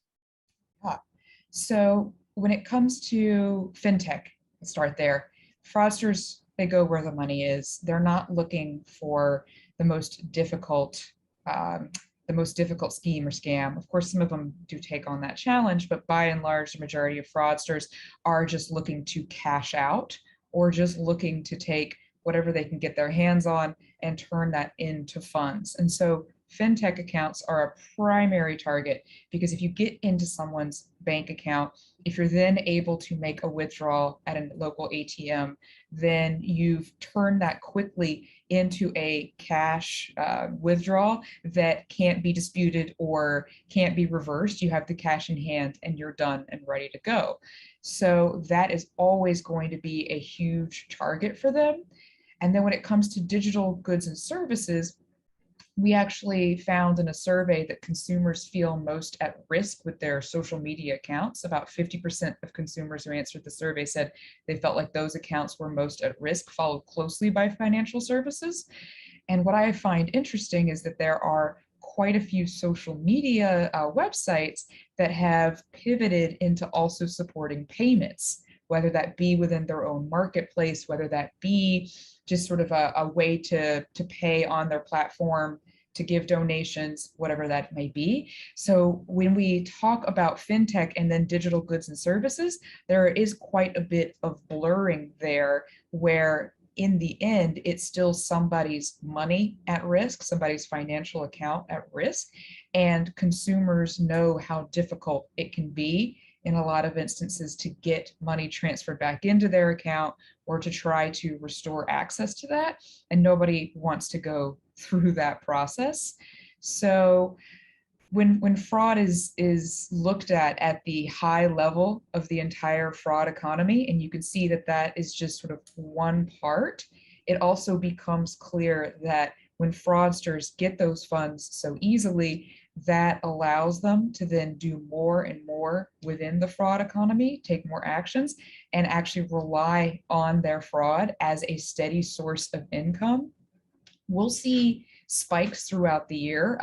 So when it comes to fintech, let's start there. Fraudsters, they go where the money is. They're not looking for the most difficult scheme or scam. Of course, some of them do take on that challenge, but by and large, the majority of fraudsters are just looking to cash out, or just looking to take whatever they can get their hands on and turn that into funds. And so fintech accounts are a primary target, because if you get into someone's bank account, if you're then able to make a withdrawal at a local ATM, then you've turned that quickly into a cash withdrawal that can't be disputed or can't be reversed. You have the cash in hand and you're done and ready to go. So that is always going to be a huge target for them. And then when it comes to digital goods and services, we actually found in a survey that consumers feel most at risk with their social media accounts. About 50% of consumers who answered the survey said they felt like those accounts were most at risk, followed closely by financial services. And what I find interesting is that there are quite a few social media websites that have pivoted into also supporting payments, whether that be within their own marketplace, whether that be just sort of a way to pay on their platform, to give donations, whatever that may be. So when we talk about fintech and then digital goods and services, there is quite a bit of blurring there, where in the end, it's still somebody's money at risk, somebody's financial account at risk, and consumers know how difficult it can be in a lot of instances to get money transferred back into their account or to try to restore access to that. And nobody wants to go through that process. So when fraud is looked at the high level of the entire fraud economy, and you can see that that is just sort of one part, it also becomes clear that when fraudsters get those funds so easily, that allows them to then do more and more within the fraud economy, take more actions, and actually rely on their fraud as a steady source of income. We'll see spikes throughout the year.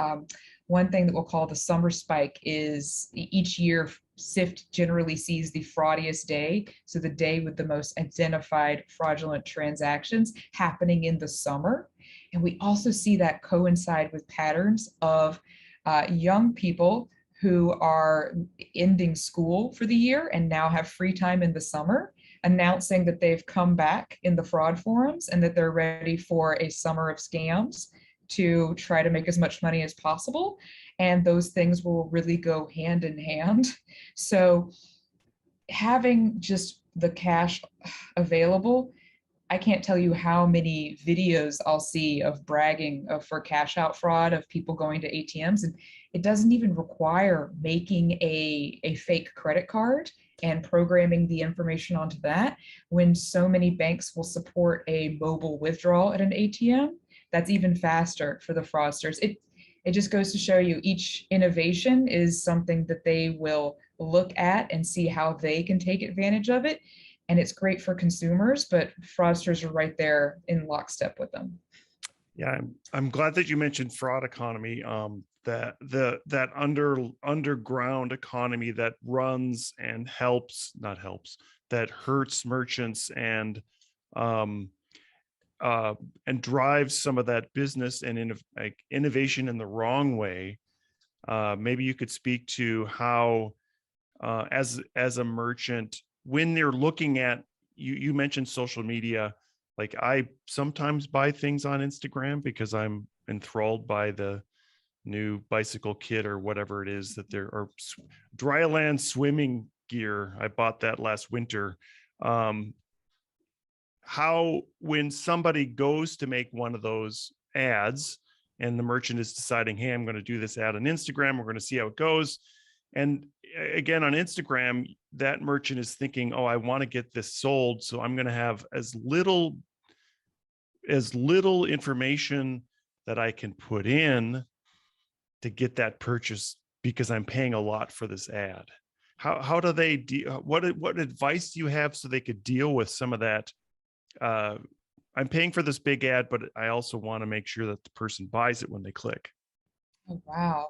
One thing that we'll call the summer spike is each year Sift generally sees the fraudiest day, so the day with the most identified fraudulent transactions happening in the summer. And we also see that coincide with patterns of young people who are ending school for the year and now have free time in the summer. announcing that they've come back in the fraud forums and that they're ready for a summer of scams to try to make as much money as possible. And those things will really go hand in hand. So having just the cash available, I can't tell you how many videos I'll see of bragging for cash out fraud of people going to ATMs. And it doesn't even require making a fake credit card and programming the information onto that, when so many banks will support a mobile withdrawal at an ATM. That's even faster for the fraudsters. It just goes to show you each innovation is something that they will look at and see how they can take advantage of it. And it's great for consumers, but fraudsters are right there in lockstep with them. Yeah, I'm glad that you mentioned fraud economy. That underground economy that runs and that hurts merchants and drives some of that business and innovation in the wrong way. Maybe you could speak to how, as a merchant, when they're looking at, you mentioned social media. Like, I sometimes buy things on Instagram because I'm enthralled by the new bicycle kit or whatever it is that there are. Dryland swimming gear, I bought that last winter. How, when somebody goes to make one of those ads and the merchant is deciding, hey, I'm going to do this ad on Instagram, we're going to see how it goes. And again, on Instagram, that merchant is thinking, oh, I want to get this sold, so I'm going to have as little information that I can put in to get that purchase because I'm paying a lot for this ad. How do they what advice do you have so they could deal with some of that? I'm paying for this big ad, but I also want to make sure that the person buys it when they click. Oh, wow.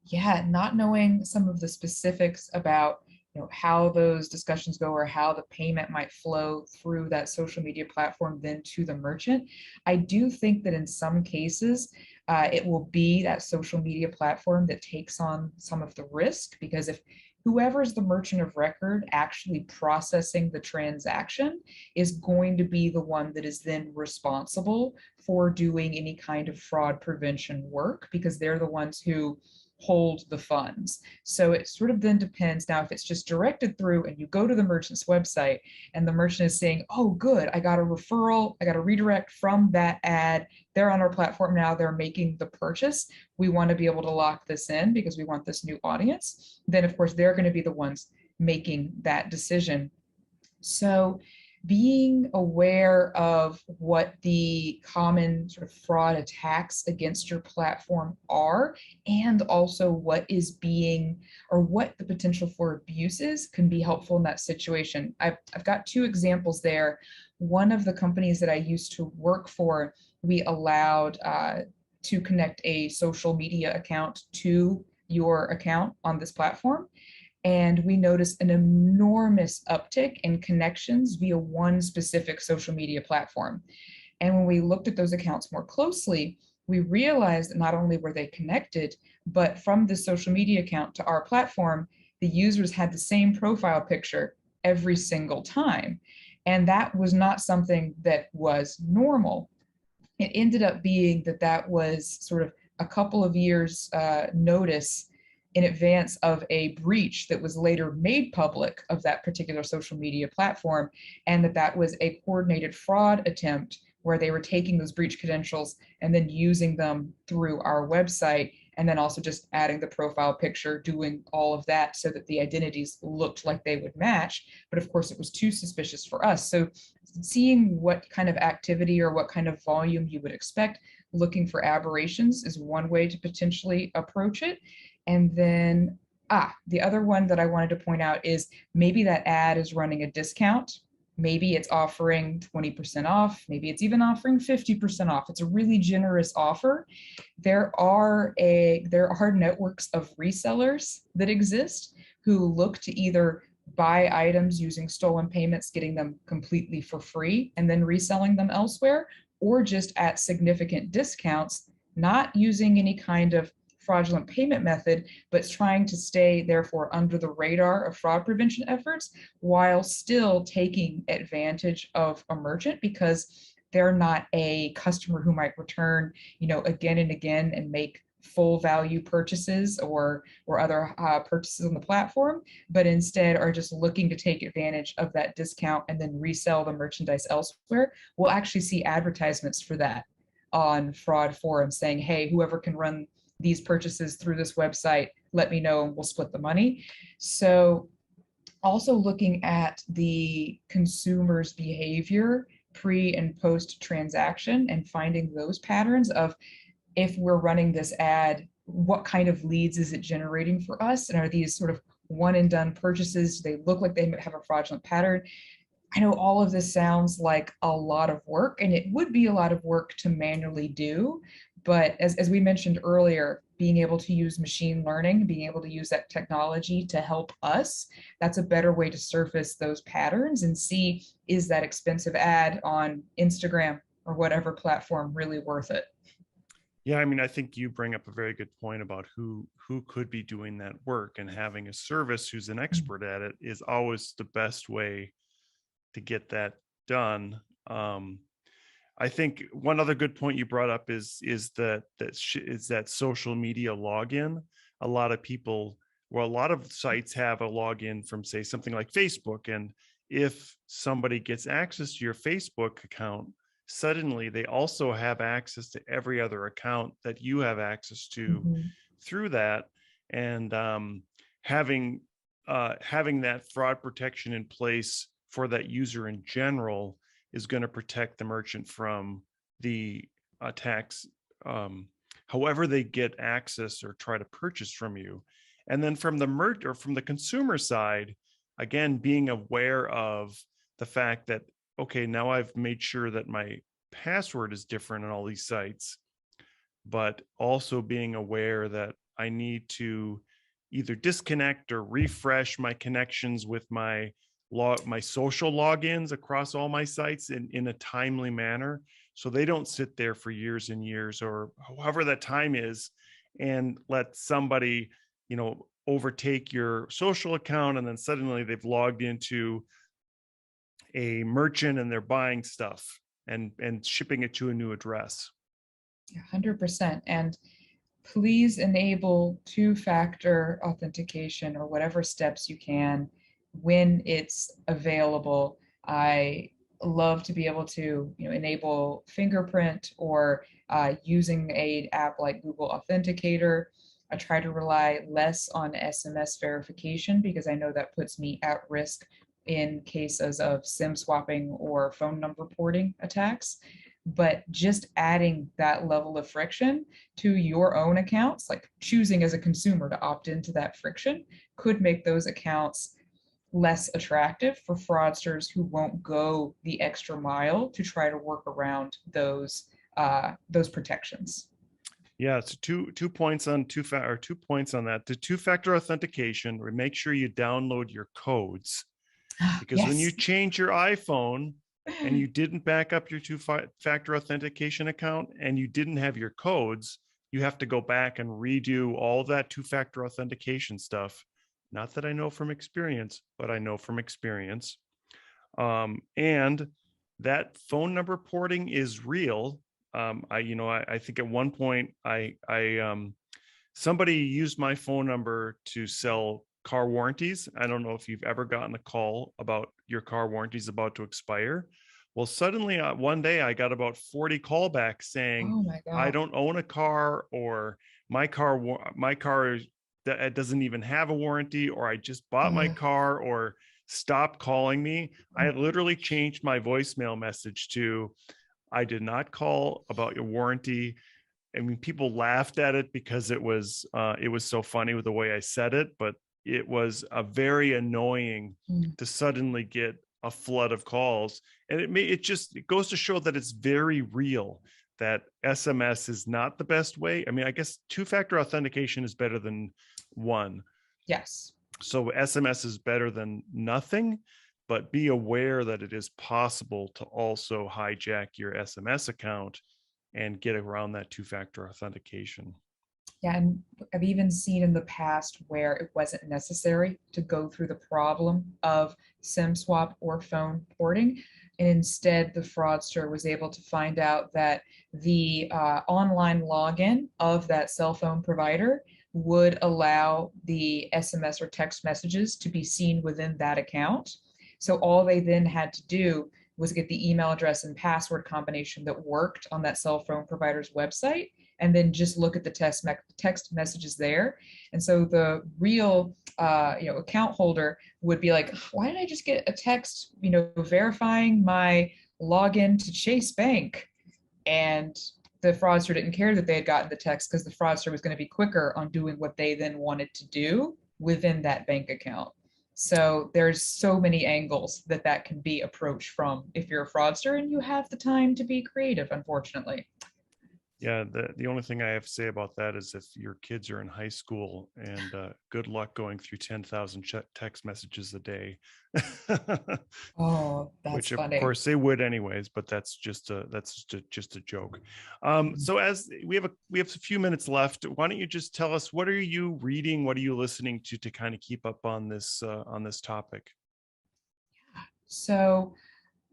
Yeah, not knowing some of the specifics about how those discussions go or how the payment might flow through that social media platform then to the merchant. I do think that in some cases, it will be that social media platform that takes on some of the risk, because if whoever is the merchant of record actually processing the transaction is going to be the one that is then responsible for doing any kind of fraud prevention work, because they're the ones who hold the funds. So it sort of then depends. Now, if it's just directed through and you go to the merchant's website and the merchant is saying, oh, good, I got a referral, I got a redirect from that ad, they're on our platform now, they're making the purchase, we want to be able to lock this in because we want this new audience, then of course they're going to be the ones making that decision. So being aware of what the common sort of fraud attacks against your platform are, and also what is being, or what the potential for abuses can be helpful in that situation. I've got two examples there. One of the companies that I used to work for, we allowed to connect a social media account to your account on this platform. And we noticed an enormous uptick in connections via one specific social media platform. And when we looked at those accounts more closely, we realized that not only were they connected, but from the social media account to our platform, the users had the same profile picture every single time. And that was not something that was normal. It ended up being that was sort of a couple of years notice in advance of a breach that was later made public of that particular social media platform, and that was a coordinated fraud attempt where they were taking those breach credentials and then using them through our website, and then also just adding the profile picture, doing all of that so that the identities looked like they would match. But of course, it was too suspicious for us. So seeing what kind of activity or what kind of volume you would expect, looking for aberrations is one way to potentially approach it. And then, the other one that I wanted to point out is maybe that ad is running a discount. Maybe it's offering 20% off. Maybe it's even offering 50% off. It's a really generous offer. There are networks of resellers that exist who look to either buy items using stolen payments, getting them completely for free, and then reselling them elsewhere, or just at significant discounts, not using any kind of fraudulent payment method, but it's trying to stay therefore under the radar of fraud prevention efforts while still taking advantage of a merchant because they're not a customer who might return, again and again and make full value purchases or other purchases on the platform, but instead are just looking to take advantage of that discount and then resell the merchandise elsewhere. We'll actually see advertisements for that on fraud forums saying, hey, whoever can run these purchases through this website, let me know and we'll split the money. So also looking at the consumer's behavior pre and post transaction and finding those patterns of, if we're running this ad, what kind of leads is it generating for us? And are these sort of one and done purchases? Do they look like they have a fraudulent pattern? I know all of this sounds like a lot of work, and it would be a lot of work to manually do. But as we mentioned earlier, being able to use machine learning, being able to use that technology to help us, that's a better way to surface those patterns and see, is that expensive ad on Instagram or whatever platform really worth it? Yeah, I mean, I think you bring up a very good point about who could be doing that work, and having a service who's an expert at it is always the best way to get that done. I think one other good point you brought up is that social media login. A lot of people, well, a lot of sites have a login from, say, something like Facebook, and if somebody gets access to your Facebook account, suddenly they also have access to every other account that you have access to Mhm. through that. And having that fraud protection in place for that user in general is going to protect the merchant from the attacks, however they get access or try to purchase from you. And then from the consumer side, again, being aware of the fact that, okay, now I've made sure that my password is different on all these sites, but also being aware that I need to either disconnect or refresh my connections with my social logins across all my sites in a timely manner, so they don't sit there for years and years, or however that time is, and let somebody, overtake your social account, and then suddenly they've logged into a merchant and they're buying stuff and shipping it to a new address. 100%. And please enable two-factor authentication or whatever steps you can when it's available. I love to be able to enable fingerprint or using an app like Google Authenticator. I try to rely less on SMS verification because I know that puts me at risk in cases of SIM swapping or phone number porting attacks. But just adding that level of friction to your own accounts, like choosing as a consumer to opt into that friction, could make those accounts less attractive for fraudsters who won't go the extra mile to try to work around those protections. Yeah, so two points on that. The two-factor authentication, or make sure you download your codes, because when you Yes. change your iPhone and you didn't back up your two-factor authentication account and you didn't have your codes, you have to go back and redo all that two-factor authentication stuff. Not that I know from experience, but I know from experience. And that phone number porting is real. I think at one point somebody used my phone number to sell car warranties. I don't know if you've ever gotten a call about your car warranties about to expire. Well, suddenly one day I got about 40 callbacks saying, Oh my I God. don't own a car, or my car that doesn't even have a warranty, or I just bought my car, or stop calling me. I literally changed my voicemail message to, I did not call about your warranty. I mean, people laughed at it because it was so funny with the way I said it, but it was a very annoying to suddenly get a flood of calls. And it goes to show that it's very real, that SMS is not the best way. I mean, I guess two-factor authentication is better than one. Yes. So SMS is better than nothing, but be aware that it is possible to also hijack your SMS account and get around that two-factor authentication. Yeah, and I've even seen in the past where it wasn't necessary to go through the problem of SIM swap or phone porting. And instead, the fraudster was able to find out that the online login of that cell phone provider would allow the SMS or text messages to be seen within that account. So all they then had to do was get the email address and password combination that worked on that cell phone provider's website, and then just look at the text messages there. And so the real account holder would be like, why did I just get a text verifying my login to Chase Bank? And the fraudster didn't care that they had gotten the text, because the fraudster was going to be quicker on doing what they then wanted to do within that bank account. So there's so many angles that can be approached from if you're a fraudster and you have the time to be creative, unfortunately. Yeah, the only thing I have to say about that is if your kids are in high school, and good luck going through 10,000 text messages a day. Oh, that's Which of funny. course they would anyways, but that's just a joke. So as we have a few minutes left, why don't you just tell us, what are you reading? What are you listening to kind of keep up on this topic? So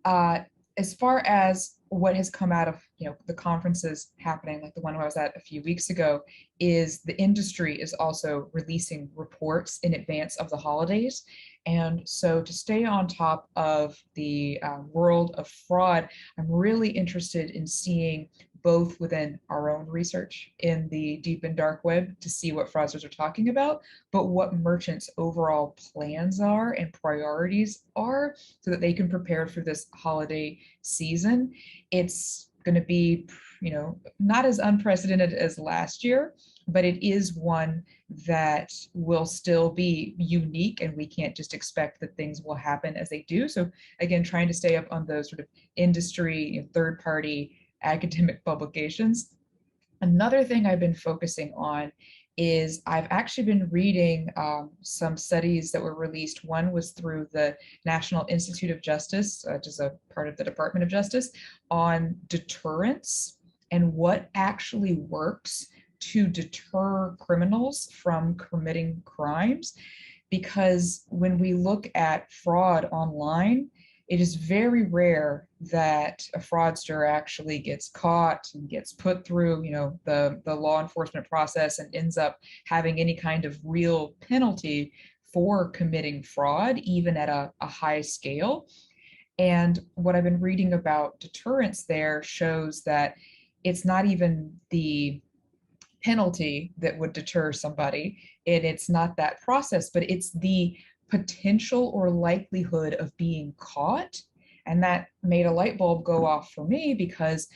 as far as what has come out of the conferences happening, like the one I was at a few weeks ago, is the industry is also releasing reports in advance of the holidays. And so to stay on top of the world of fraud, I'm really interested in seeing both within our own research in the deep and dark web to see what fraudsters are talking about, but what merchants' overall plans are and priorities are so that they can prepare for this holiday season. It's going to be, not as unprecedented as last year, but it is one that will still be unique, and we can't just expect that things will happen as they do. So again, trying to stay up on those sort of industry, third-party academic publications. Another thing I've been focusing on is I've actually been reading some studies that were released. One was through the National Institute of Justice, which is a part of the Department of Justice, on deterrence and what actually works to deter criminals from committing crimes. Because when we look at fraud online, it is very rare that a fraudster actually gets caught and gets put through, the law enforcement process and ends up having any kind of real penalty for committing fraud, even at a high scale. And what I've been reading about deterrence there shows that it's not even the penalty that would deter somebody, and it's not that process, but it's the potential or likelihood of being caught. And that made a light bulb go off for me, because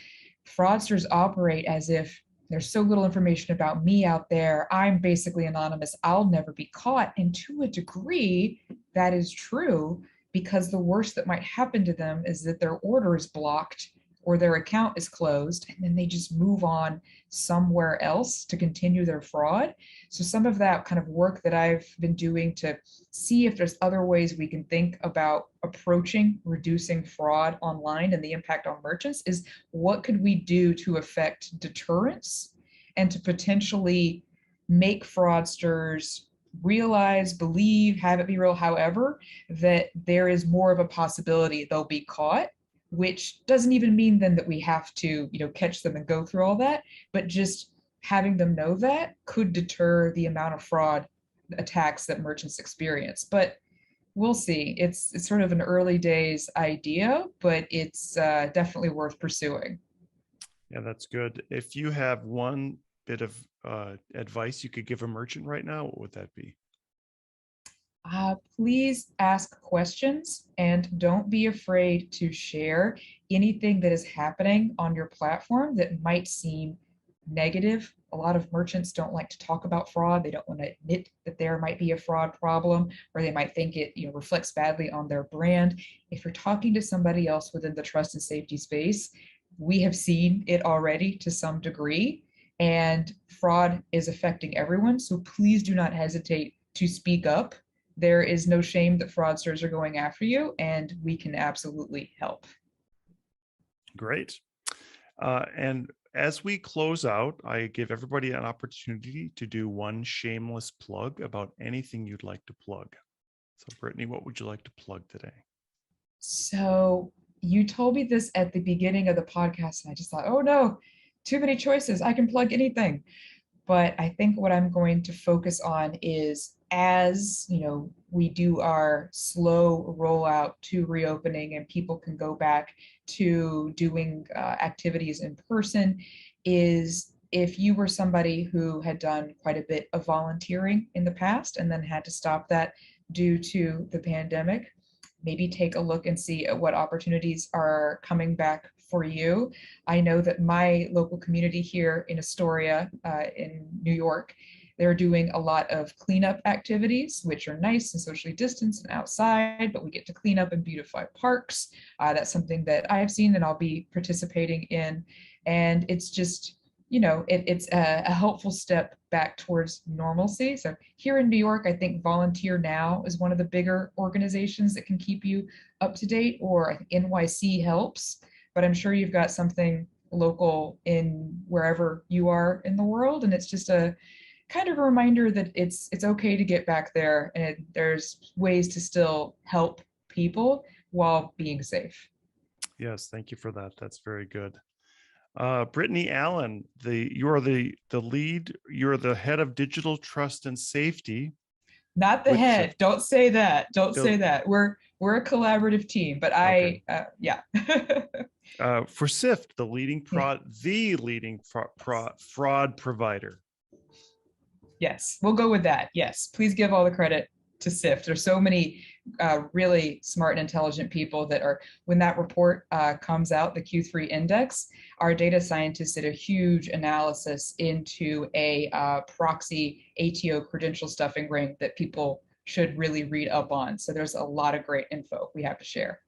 fraudsters operate as if there's so little information about me out there. I'm basically anonymous. I'll never be caught. And to a degree, that is true, because the worst that might happen to them is that their order is blocked or their account is closed, and then they just move on somewhere else to continue their fraud. So some of that kind of work that I've been doing to see if there's other ways we can think about approaching reducing fraud online and the impact on merchants is, what could we do to affect deterrence and to potentially make fraudsters realize, believe, have it be real, however, that there is more of a possibility they'll be caught, which doesn't even mean then that we have to, catch them and go through all that, but just having them know that could deter the amount of fraud attacks that merchants experience. But we'll see. It's sort of an early days idea, but it's definitely worth pursuing. Yeah, that's good. If you have one bit of advice you could give a merchant right now, what would that be? Please ask questions and don't be afraid to share anything that is happening on your platform that might seem negative. A lot of merchants don't like to talk about fraud. They don't want to admit that there might be a fraud problem, or they might think it reflects badly on their brand. If you're talking to somebody else within the trust and safety space, we have seen it already to some degree, and fraud is affecting everyone. So please do not hesitate to speak up. There is no shame that fraudsters are going after you, and we can absolutely help. Great. And as we close out, I give everybody an opportunity to do one shameless plug about anything you'd like to plug. So Brittany, what would you like to plug today? So you told me this at the beginning of the podcast, and I just thought, oh no, too many choices. I can plug anything. But I think what I'm going to focus on is, as we do our slow rollout to reopening and people can go back to doing activities in person, is if you were somebody who had done quite a bit of volunteering in the past and then had to stop that due to the pandemic, maybe take a look and see what opportunities are coming back for you. I know that my local community here in Astoria, in New York, they're doing a lot of cleanup activities, which are nice and socially distanced and outside, but we get to clean up and beautify parks. That's something that I have seen and I'll be participating in. And it's just, it's a helpful step back towards normalcy. So here in New York, I think Volunteer Now is one of the bigger organizations that can keep you up to date, or I think NYC helps, but I'm sure you've got something local in wherever you are in the world. And it's just a kind of a reminder that it's okay to get back there and there's ways to still help people while being safe. Yes, thank you for that. That's very good. Brittany Allen, you're the lead, you're the head of digital trust and safety. Not the head. Sift. Don't say that. Don't say that. We're a collaborative team, but yeah. For Sift, the leading fraud provider. Yes, we'll go with that. Yes, please give all the credit to Sift. There's so many really smart and intelligent people that are, when that report comes out, the Q3 index, our data scientists did a huge analysis into a proxy ATO credential stuffing ring that people should really read up on. So there's a lot of great info we have to share.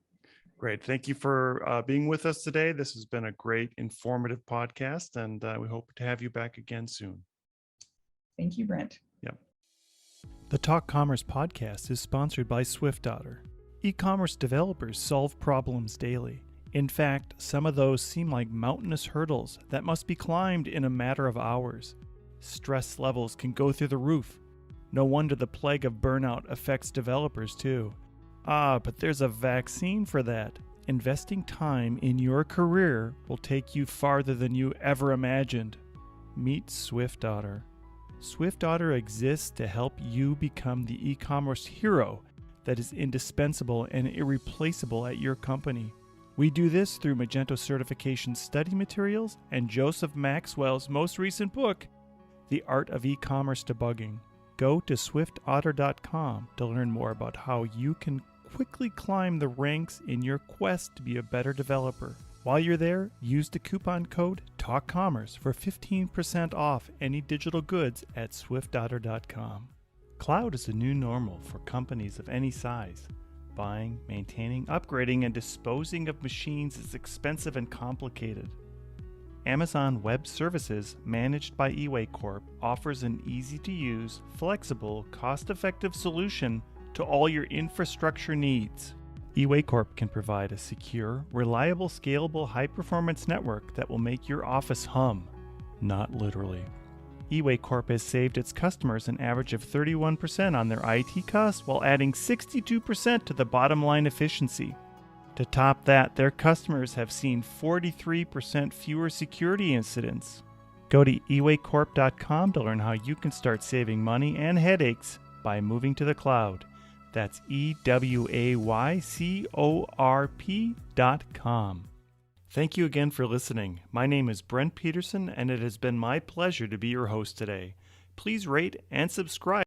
Great. Thank you for being with us today. This has been a great, informative podcast, and we hope to have you back again soon. Thank you, Brent. Yep. The TalkCommerce podcast is sponsored by SwiftOtter. E-commerce developers solve problems daily. In fact, some of those seem like mountainous hurdles that must be climbed in a matter of hours. Stress levels can go through the roof. No wonder the plague of burnout affects developers too. But there's a vaccine for that. Investing time in your career will take you farther than you ever imagined. Meet SwiftOtter. SwiftOtter exists to help you become the e-commerce hero that is indispensable and irreplaceable at your company. We do this through Magento certification study materials and Joseph Maxwell's most recent book, The Art of E-commerce Debugging. Go to swiftotter.com to learn more about how you can quickly climb the ranks in your quest to be a better developer. While you're there, use the coupon code TalkCommerce for 15% off any digital goods at swiftotter.com. Cloud is the new normal for companies of any size. Buying, maintaining, upgrading, and disposing of machines is expensive and complicated. Amazon Web Services, managed by eWay Corp, offers an easy-to-use, flexible, cost-effective solution to all your infrastructure needs. eWay Corp can provide a secure, reliable, scalable, high-performance network that will make your office hum, not literally. eWay Corp has saved its customers an average of 31% on their IT costs while adding 62% to the bottom line efficiency. To top that, their customers have seen 43% fewer security incidents. Go to ewaycorp.com to learn how you can start saving money and headaches by moving to the cloud. That's ewaycorp.com. Thank you again for listening. My name is Brent Peterson, and it has been my pleasure to be your host today. Please rate and subscribe